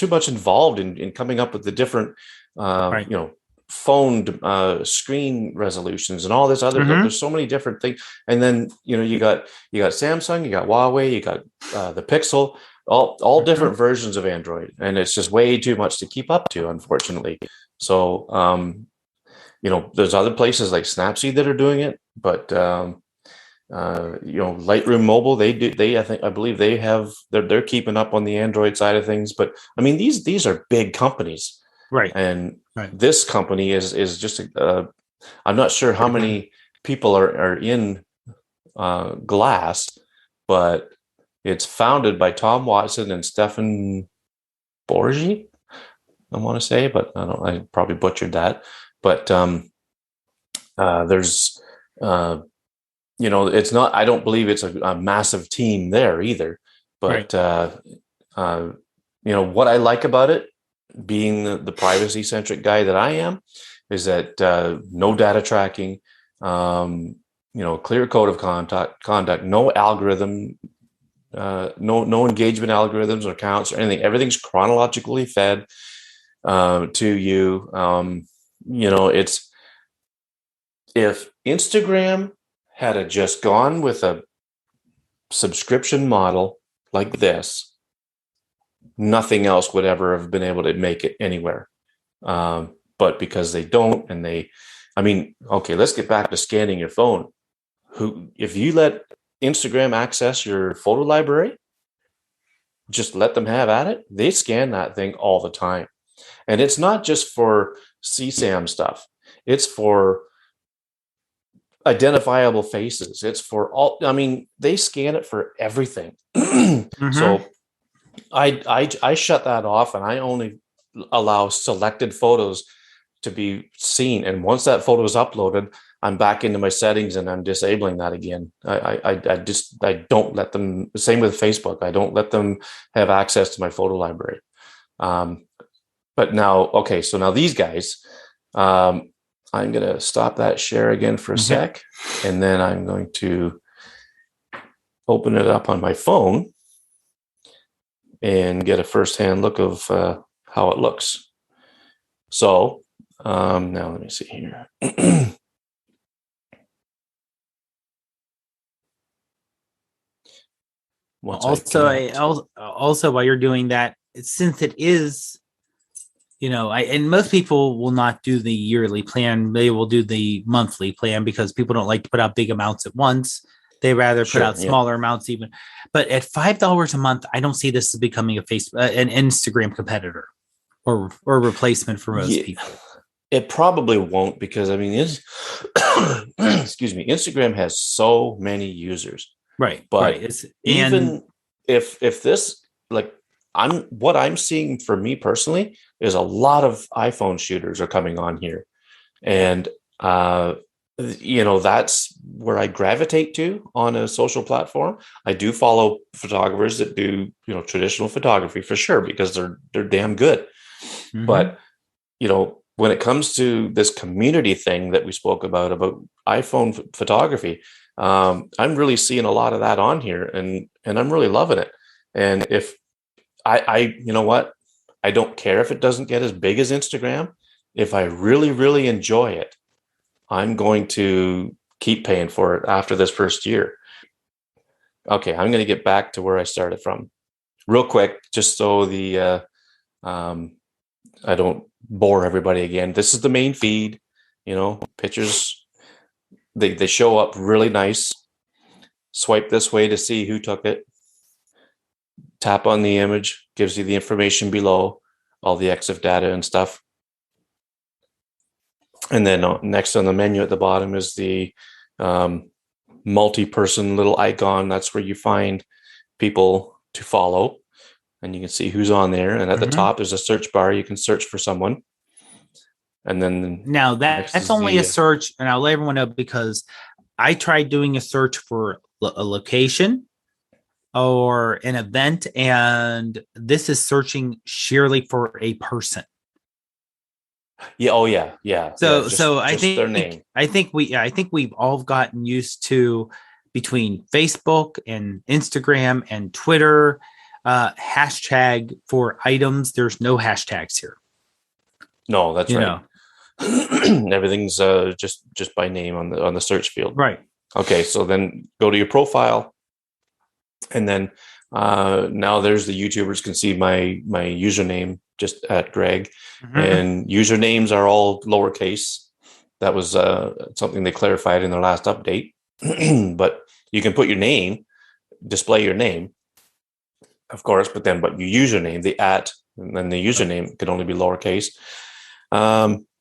much involved in coming up with the different, phone screen resolutions and all this other. There's so many different things, and then you got Samsung, you got Huawei, you got the Pixel, all different versions of Android, and it's just way too much to keep up to, unfortunately. So there's other places like Snapseed that are doing it, but Lightroom Mobile, I believe they're keeping up on the Android side of things. But I mean, these are big companies, right? And this company is just I'm not sure how many people are in Glass, but it's founded by Tom Watson and Stefan Borgi, I want to say, but I probably butchered that. But there's it's not, I don't believe it's a massive team there either. But what I like about it, being the privacy centric guy that I am, is that no data tracking, clear code of conduct, no algorithm, no engagement algorithms or counts or anything. Everything's chronologically fed to you. It's, if Instagram had just gone with a subscription model like this, nothing else would ever have been able to make it anywhere. But because they don't, and let's get back to scanning your phone. If you let Instagram access your photo library, just let them have at it. They scan that thing all the time. And it's not just for CSAM stuff. It's for identifiable faces. It's for all, they scan it for everything. So I shut that off, and I only allow selected photos to be seen. And once that photo is uploaded, I'm back into my settings and I'm disabling that again. I don't let them, same with Facebook. I don't let them have access to my photo library. But now, so now these guys, I'm going to stop that share again for a sec, and then I'm going to open it up on my phone. and get a firsthand look of how it looks. So now let me see here. Also, while you're doing that, since it is, and most people will not do the yearly plan. They will do the monthly plan because people don't like to put out big amounts at once. They rather put out smaller amounts even. But at $5 a month, I don't see this as becoming an Instagram competitor or replacement for most people. It probably won't, because I mean, excuse me, Instagram has so many users. Right. But right. even if this, like, what I'm seeing for me personally is a lot of iPhone shooters are coming on here. And that's where I gravitate to on a social platform. I do follow photographers that do, traditional photography for sure, because they're damn good. Mm-hmm. But, when it comes to this community thing that we spoke about iPhone photography, I'm really seeing a lot of that on here, and I'm really loving it. And if you know what, I don't care if it doesn't get as big as Instagram. If I really, really enjoy it, I'm going to keep paying for it after this first year. Okay, I'm going to get back to where I started from real quick, just so I don't bore everybody again. This is the main feed, pictures. They show up really nice. Swipe this way to see who took it. Tap on the image, gives you the information below, all the EXIF data and stuff. And then next on the menu at the bottom is the multi-person little icon. That's where you find people to follow, and you can see who's on there. And at the top is a search bar. You can search for someone. And then now that's only a search, and I'll let everyone know, because I tried doing a search for a location or an event, and this is searching sheerly for a person. Yeah. Oh, yeah. Yeah. So I think their name. I think we've all gotten used to, between Facebook and Instagram and Twitter, hashtag for items. There's no hashtags here. No, that's right. Everything's just by name on the search field. Right. Okay. So then go to your profile, and then now there's the YouTubers can see my username just at Greg, and usernames are all lowercase. That was something they clarified in their last update. But you can put your name, display your name, of course, but your username, the @ and then the username can only be lowercase.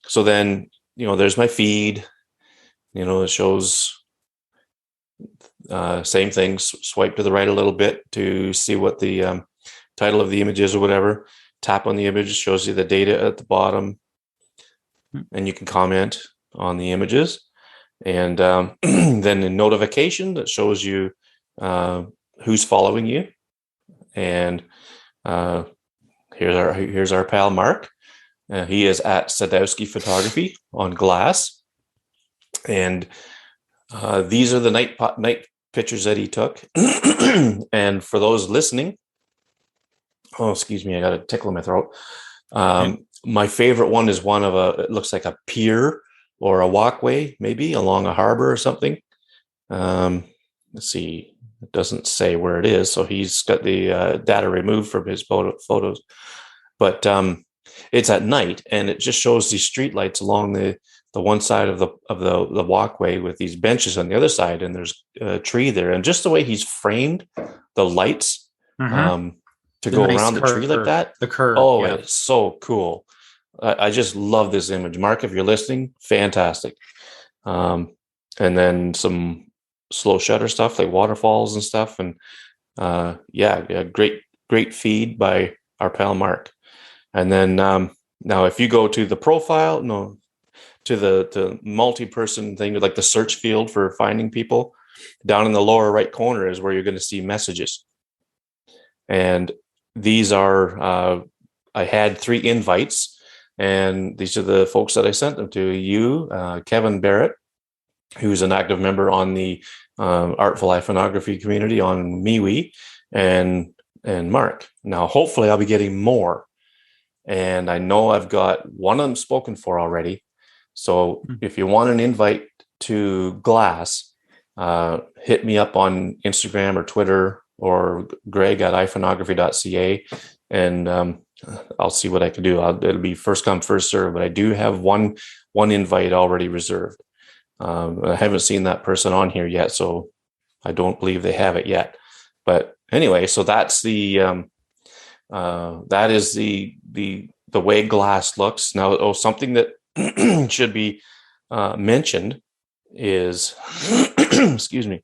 So then, there's my feed. It shows same things. Swipe to the right a little bit to see what the title of the image is or whatever. Tap on the image, shows you the data at the bottom, and you can comment on the images. And then in notification, that shows you who's following you. And here's our pal Mark. He is at Sadowski Photography on Glass, and these are the night pictures that he took. And for those listening, oh, excuse me, I got a tickle in my throat. My favorite one is one of it looks like a pier or a walkway, maybe along a harbor or something. Let's see, it doesn't say where it is, so he's got the data removed from his photos. But it's at night, and it just shows these street lights along the one side of the walkway with these benches on the other side, and there's a tree there. And just the way he's framed the lights to go around the tree like that. The curve. Oh, yeah. It's so cool. I just love this image. Mark, if you're listening, fantastic. And then some slow shutter stuff like waterfalls and stuff. And great feed by our pal Mark. And then now if you go to the profile, to the multi-person thing, like the search field for finding people, down in the lower right corner is where you're going to see messages. And these are, I had 3 invites, and these are the folks that I sent them to. You, Kevin Barrett, who's an active member on the Artful Iconography community on MeWe, and and Mark. Now, hopefully, I'll be getting more. And I know I've got one of them spoken for already. So if you want an invite to Glass, hit me up on Instagram or Twitter or Greg at iphonography.ca, and I'll see what I can do. It'll be first come, first serve, but I do have one invite already reserved. I haven't seen that person on here yet, so I don't believe they have it yet. But anyway, so that's that is the way Glass looks now. Something that should be mentioned is, excuse me,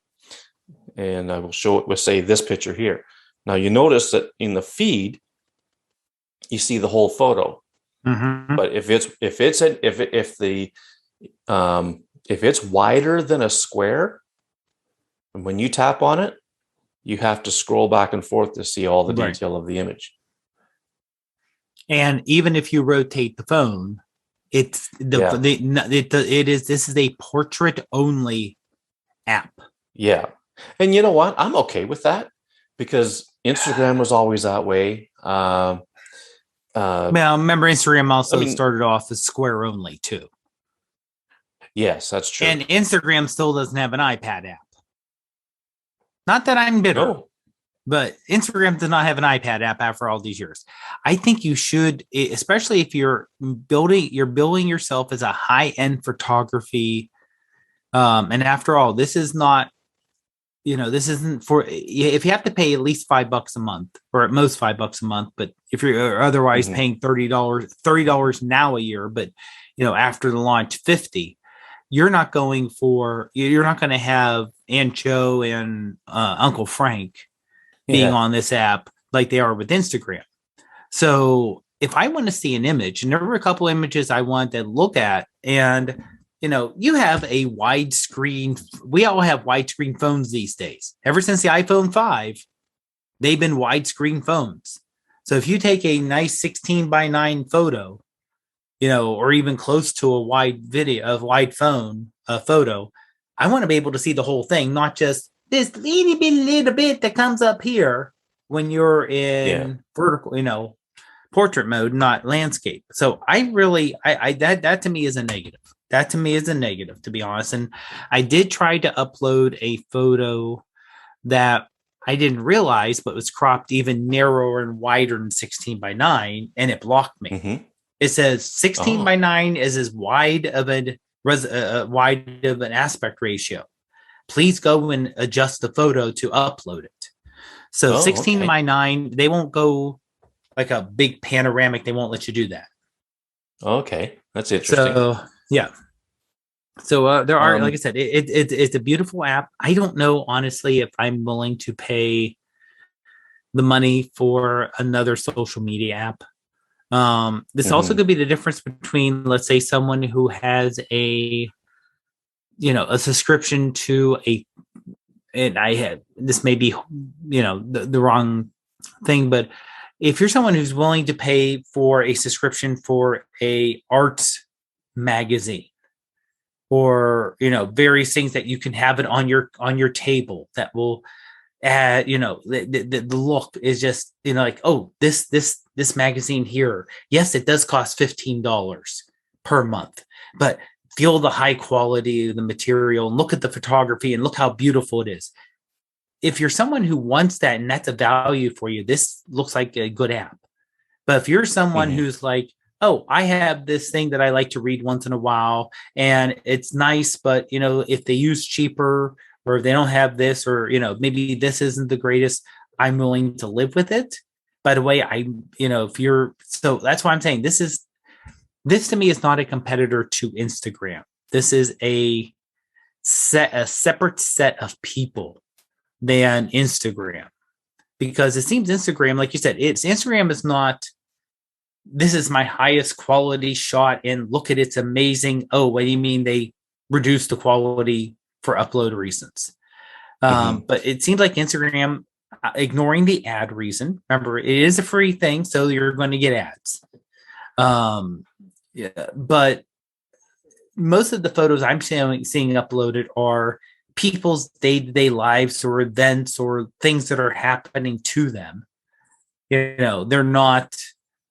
and I will show it with, say, this picture here. Now you notice that in the feed, you see the whole photo, but if it's wider than a square, and when you tap on it, you have to scroll back and forth to see all the detail of the image. And even if you rotate the phone, this is a portrait only app. Yeah. And you know what? I'm okay with that because Instagram was always that way. Well, remember Instagram also started off as square only too. Yes, that's true. And Instagram still doesn't have an iPad app. Not that I'm bitter. No. But Instagram does not have an iPad app after all these years. I think you should, especially if you're building yourself as a high-end photography. And after all, this is not, this isn't for, if you have to pay at least $5 a month, or at most $5 a month, but if you're otherwise paying $30 now a year, but after the launch, $50, you're not going to have Aunt Joe and Uncle Frank being on this app like they are with Instagram. So if I want to see an image, and there were a couple images I wanted to look at, and you have a widescreen. We all have widescreen phones these days. Ever since the iPhone 5, they've been widescreen phones. So if you take a nice 16:9 photo, or even close to a wide phone photo, I want to be able to see the whole thing, not just this little bit that comes up here when you're in vertical, portrait mode, not landscape. So that to me is a negative. That to me is a negative, to be honest. And I did try to upload a photo that I didn't realize, but was cropped even narrower and wider than 16:9, and it blocked me. Mm-hmm. It says 16:9 is as wide of an aspect ratio. Please go and adjust the photo to upload it. So 16:9, they won't go like a big panoramic. They won't let you do that. Okay, that's interesting. So yeah. So there are, like I said, it's a beautiful app. I don't know, honestly, if I'm willing to pay the money for another social media app. This also could be the difference between, let's say, someone who has a subscription to this may be, the wrong thing, but if you're someone who's willing to pay for a subscription for a arts magazine, or various things that you can have it on your table that will add, the look is just like, oh, this magazine here, yes, it does cost $15 per month, but feel the high quality of the material and look at the photography and look how beautiful it is. If you're someone who wants that and that's a value for you, this looks like a good app. But if you're someone who's like, oh, I have this thing that I like to read once in a while and it's nice, but if they use cheaper, or if they don't have this, or maybe this isn't the greatest, I'm willing to live with it. By the way, so that's why I'm saying this to me is not a competitor to Instagram. This is a separate set of people than Instagram, because it seems Instagram, like you said, Instagram is not, this is my highest quality shot and look at it's amazing. Oh, what do you mean they reduced the quality for upload reasons? But it seems like Instagram, ignoring the ad reason, remember, it is a free thing, so you're going to get ads. But most of the photos I'm seeing uploaded are people's day-to-day lives or events or things that are happening to them. They're not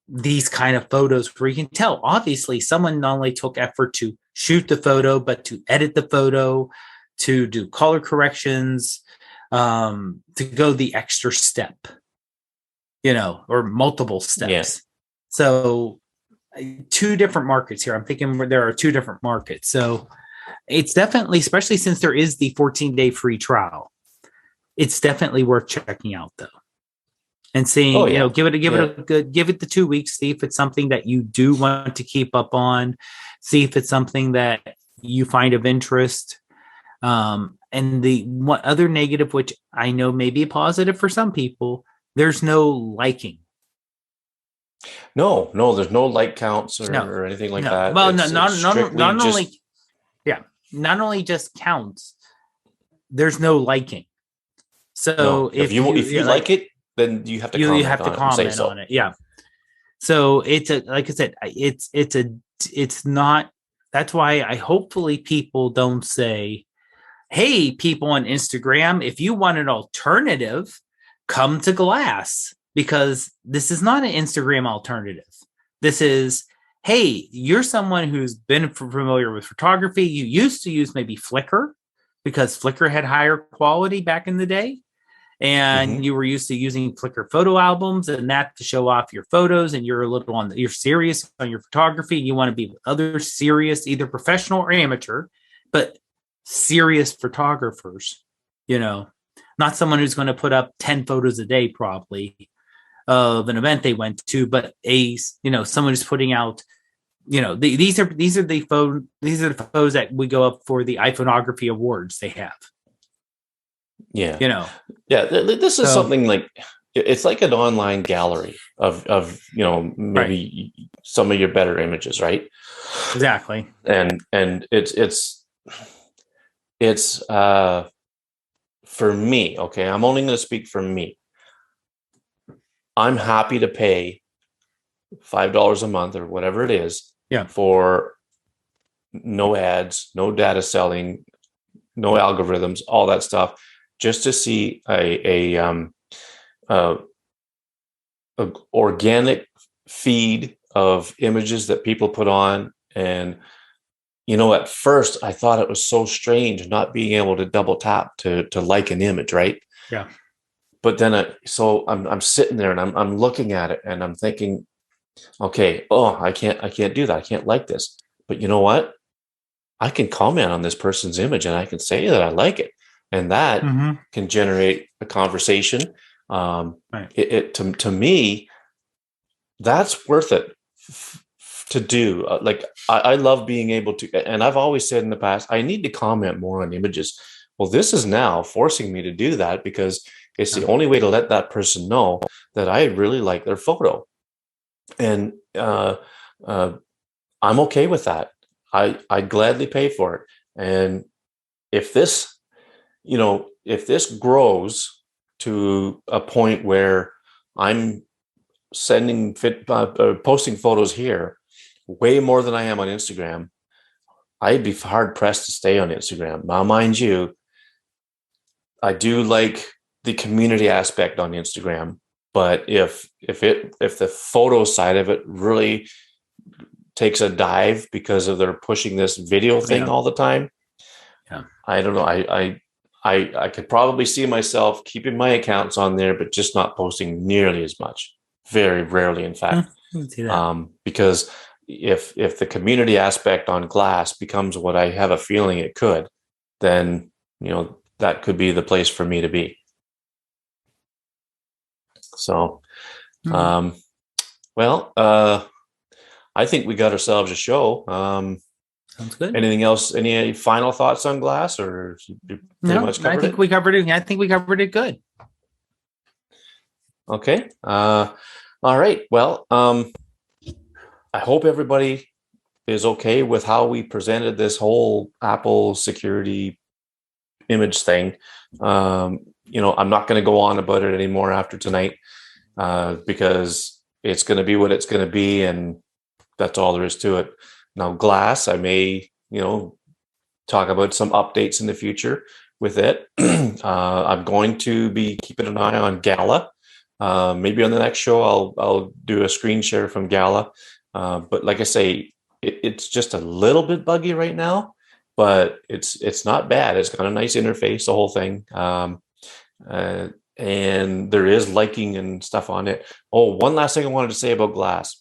these kind of photos where you can tell, obviously, someone not only took effort to shoot the photo, but to edit the photo, to do color corrections, to go the extra step, or multiple steps. Yeah. So two different markets here. I'm thinking there are two different markets. So it's definitely, especially since there is the 14-day free trial, it's definitely worth checking out though. And seeing, give it the 2 weeks, see if it's something that you do want to keep up on, see if it's something that you find of interest. And the one other negative, which I know may be positive for some people, there's no liking. No, there's no like counts or anything like that. Well, not only just counts, there's no liking. So if you like it, then you have to comment on it. Yeah. So it's like I said, it's not. That's why I hopefully people don't say, "Hey, people on Instagram, if you want an alternative, come to Glass," because this is not an Instagram alternative. This is, hey, you're someone who's been familiar with photography. You used to use maybe Flickr because Flickr had higher quality back in the day. And you were used to using Flickr photo albums and that to show off your photos. And you're you're serious on your photography. And you want to be with other serious, either professional or amateur, but serious photographers, not someone who's going to put up 10 photos a day, probably, of an event they went to, but someone who's putting out, these are the photos that we go up for the iPhoneography awards they have. Yeah. This is something like, it's like an online gallery of maybe some of your better images, right? Exactly. And it's for me, okay, I'm only going to speak for me. I'm happy to pay $5 a month or whatever it is for no ads, no data selling, no algorithms, all that stuff, just to see a organic feed of images that people put on. And at first I thought it was so strange not being able to double tap to like an image, right? Yeah. But then I'm sitting there and I'm looking at it and I'm thinking, okay, I can't do that. I can't like this. But you know what? I can comment on this person's image and I can say that I like it. And that can generate a conversation. To me, that's worth it to do. I love being able to, and I've always said in the past, I need to comment more on images. Well, this is now forcing me to do that because it's the only way to let that person know that I really like their photo. And I'm okay with that. I'd gladly pay for it. And if this grows to a point where I'm posting photos here way more than I am on Instagram, I'd be hard pressed to stay on Instagram. Now, mind you, I do like the community aspect on Instagram, but if the photo side of it really takes a dive because of they're pushing this video thing all the time, I don't know. I could probably see myself keeping my accounts on there, but just not posting nearly as much. Very rarely, in fact. Because if the community aspect on Glass becomes what I have a feeling it could, then that could be the place for me to be. So, I think we got ourselves a show. Sounds good. Anything else? Any final thoughts on Glass, or I think we covered it. I think we covered it good. Okay. All right. Well, I hope everybody is okay with how we presented this whole Apple security image thing. I'm not going to go on about it anymore after tonight because it's going to be what it's going to be, and that's all there is to it. Now, Glass, I may, talk about some updates in the future with it. I'm going to be keeping an eye on Gala. Maybe on the next show, I'll do a screen share from Gala. But like I say, it's just a little bit buggy right now, but it's not bad. It's got a nice interface, the whole thing. And there is liking and stuff on it. Oh, one last thing I wanted to say about Glass,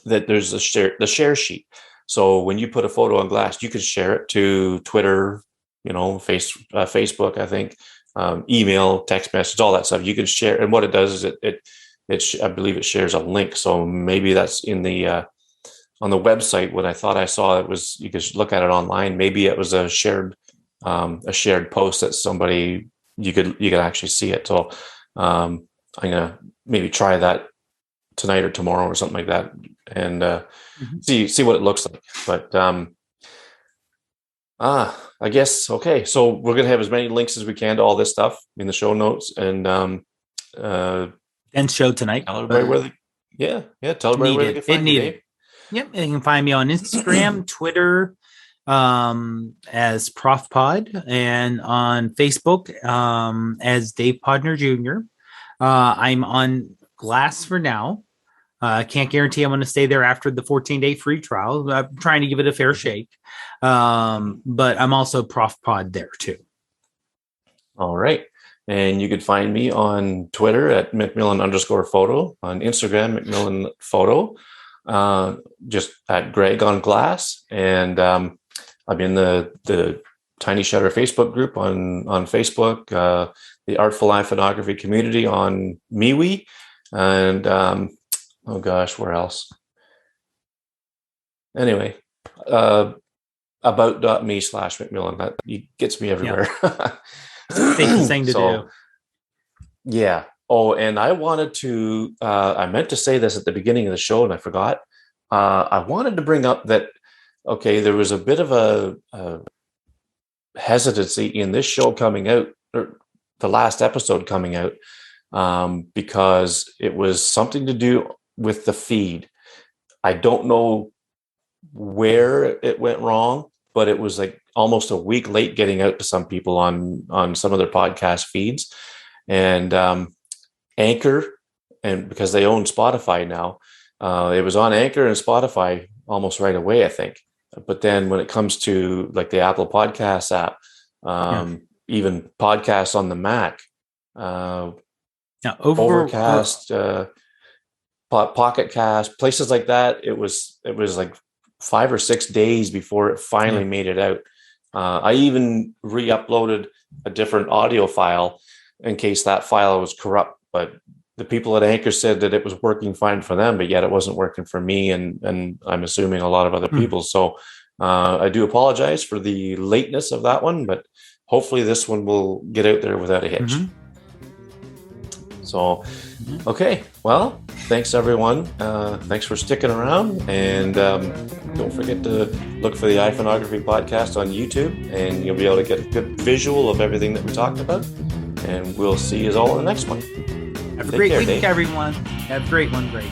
that there's the share sheet. So when you put a photo on Glass, you can share it to Twitter, Facebook, I think, email, text message, all that stuff. You can share, and what it does is I believe it shares a link. So maybe that's in the on the website. What I thought I saw, it was, you could look at it online. Maybe it was a shared post that somebody, you could actually see it. So I'm gonna maybe try that tonight or tomorrow or something like that, and see what it looks like. But I guess, okay, so we're gonna have as many links as we can to all this stuff in the show notes, and show tonight. Tell everybody tell everybody where they can find you, Dave. Yep, you can find me on Instagram, Twitter, as Prof Pod, and on Facebook as Dave Podner Jr. I'm on Glass for now. I can't guarantee I'm going to stay there after the 14-day free trial. I'm trying to give it a fair shake. But I'm also Prof Pod there too. All right. And you can find me on Twitter at McMillan_photo, on Instagram, McMillan Photo, just at Greg on Glass. And I'm in the Tiny Shutter Facebook group on Facebook, the Artful Iconography community on MeWe, and oh gosh, where else? Anyway, about.me/McMillan. That gets me everywhere. Yeah. Safest thing to do. Yeah. Oh, and I wanted to, I meant to say this at the beginning of the show and I forgot. I wanted to bring up that, okay, there was a bit of a hesitancy in this show coming out, or the last episode coming out, because it was something to do with the feed. I don't know where it went wrong, but it was like almost a week late getting out to some people on some of their podcast feeds. And Anchor, and because they own Spotify now, it was on Anchor and Spotify almost right away, I think. But then when it comes to like the Apple Podcasts app, even podcasts on the Mac, Overcast, Pocket Cast, places like that, it was like 5 or 6 days before it finally made it out. I even re-uploaded a different audio file in case that file was corrupt, but the people at Anchor said that it was working fine for them, but yet it wasn't working for me, and I'm assuming a lot of other people. So I do apologize for the lateness of that one, but hopefully this one will get out there without a hitch. So, okay, well, thanks everyone. Thanks for sticking around, and don't forget to look for the iPhoneography podcast on YouTube, and you'll be able to get a good visual of everything that we talked about. And we'll see you all in the next one. Have a great week, everyone. Have a great one. Great.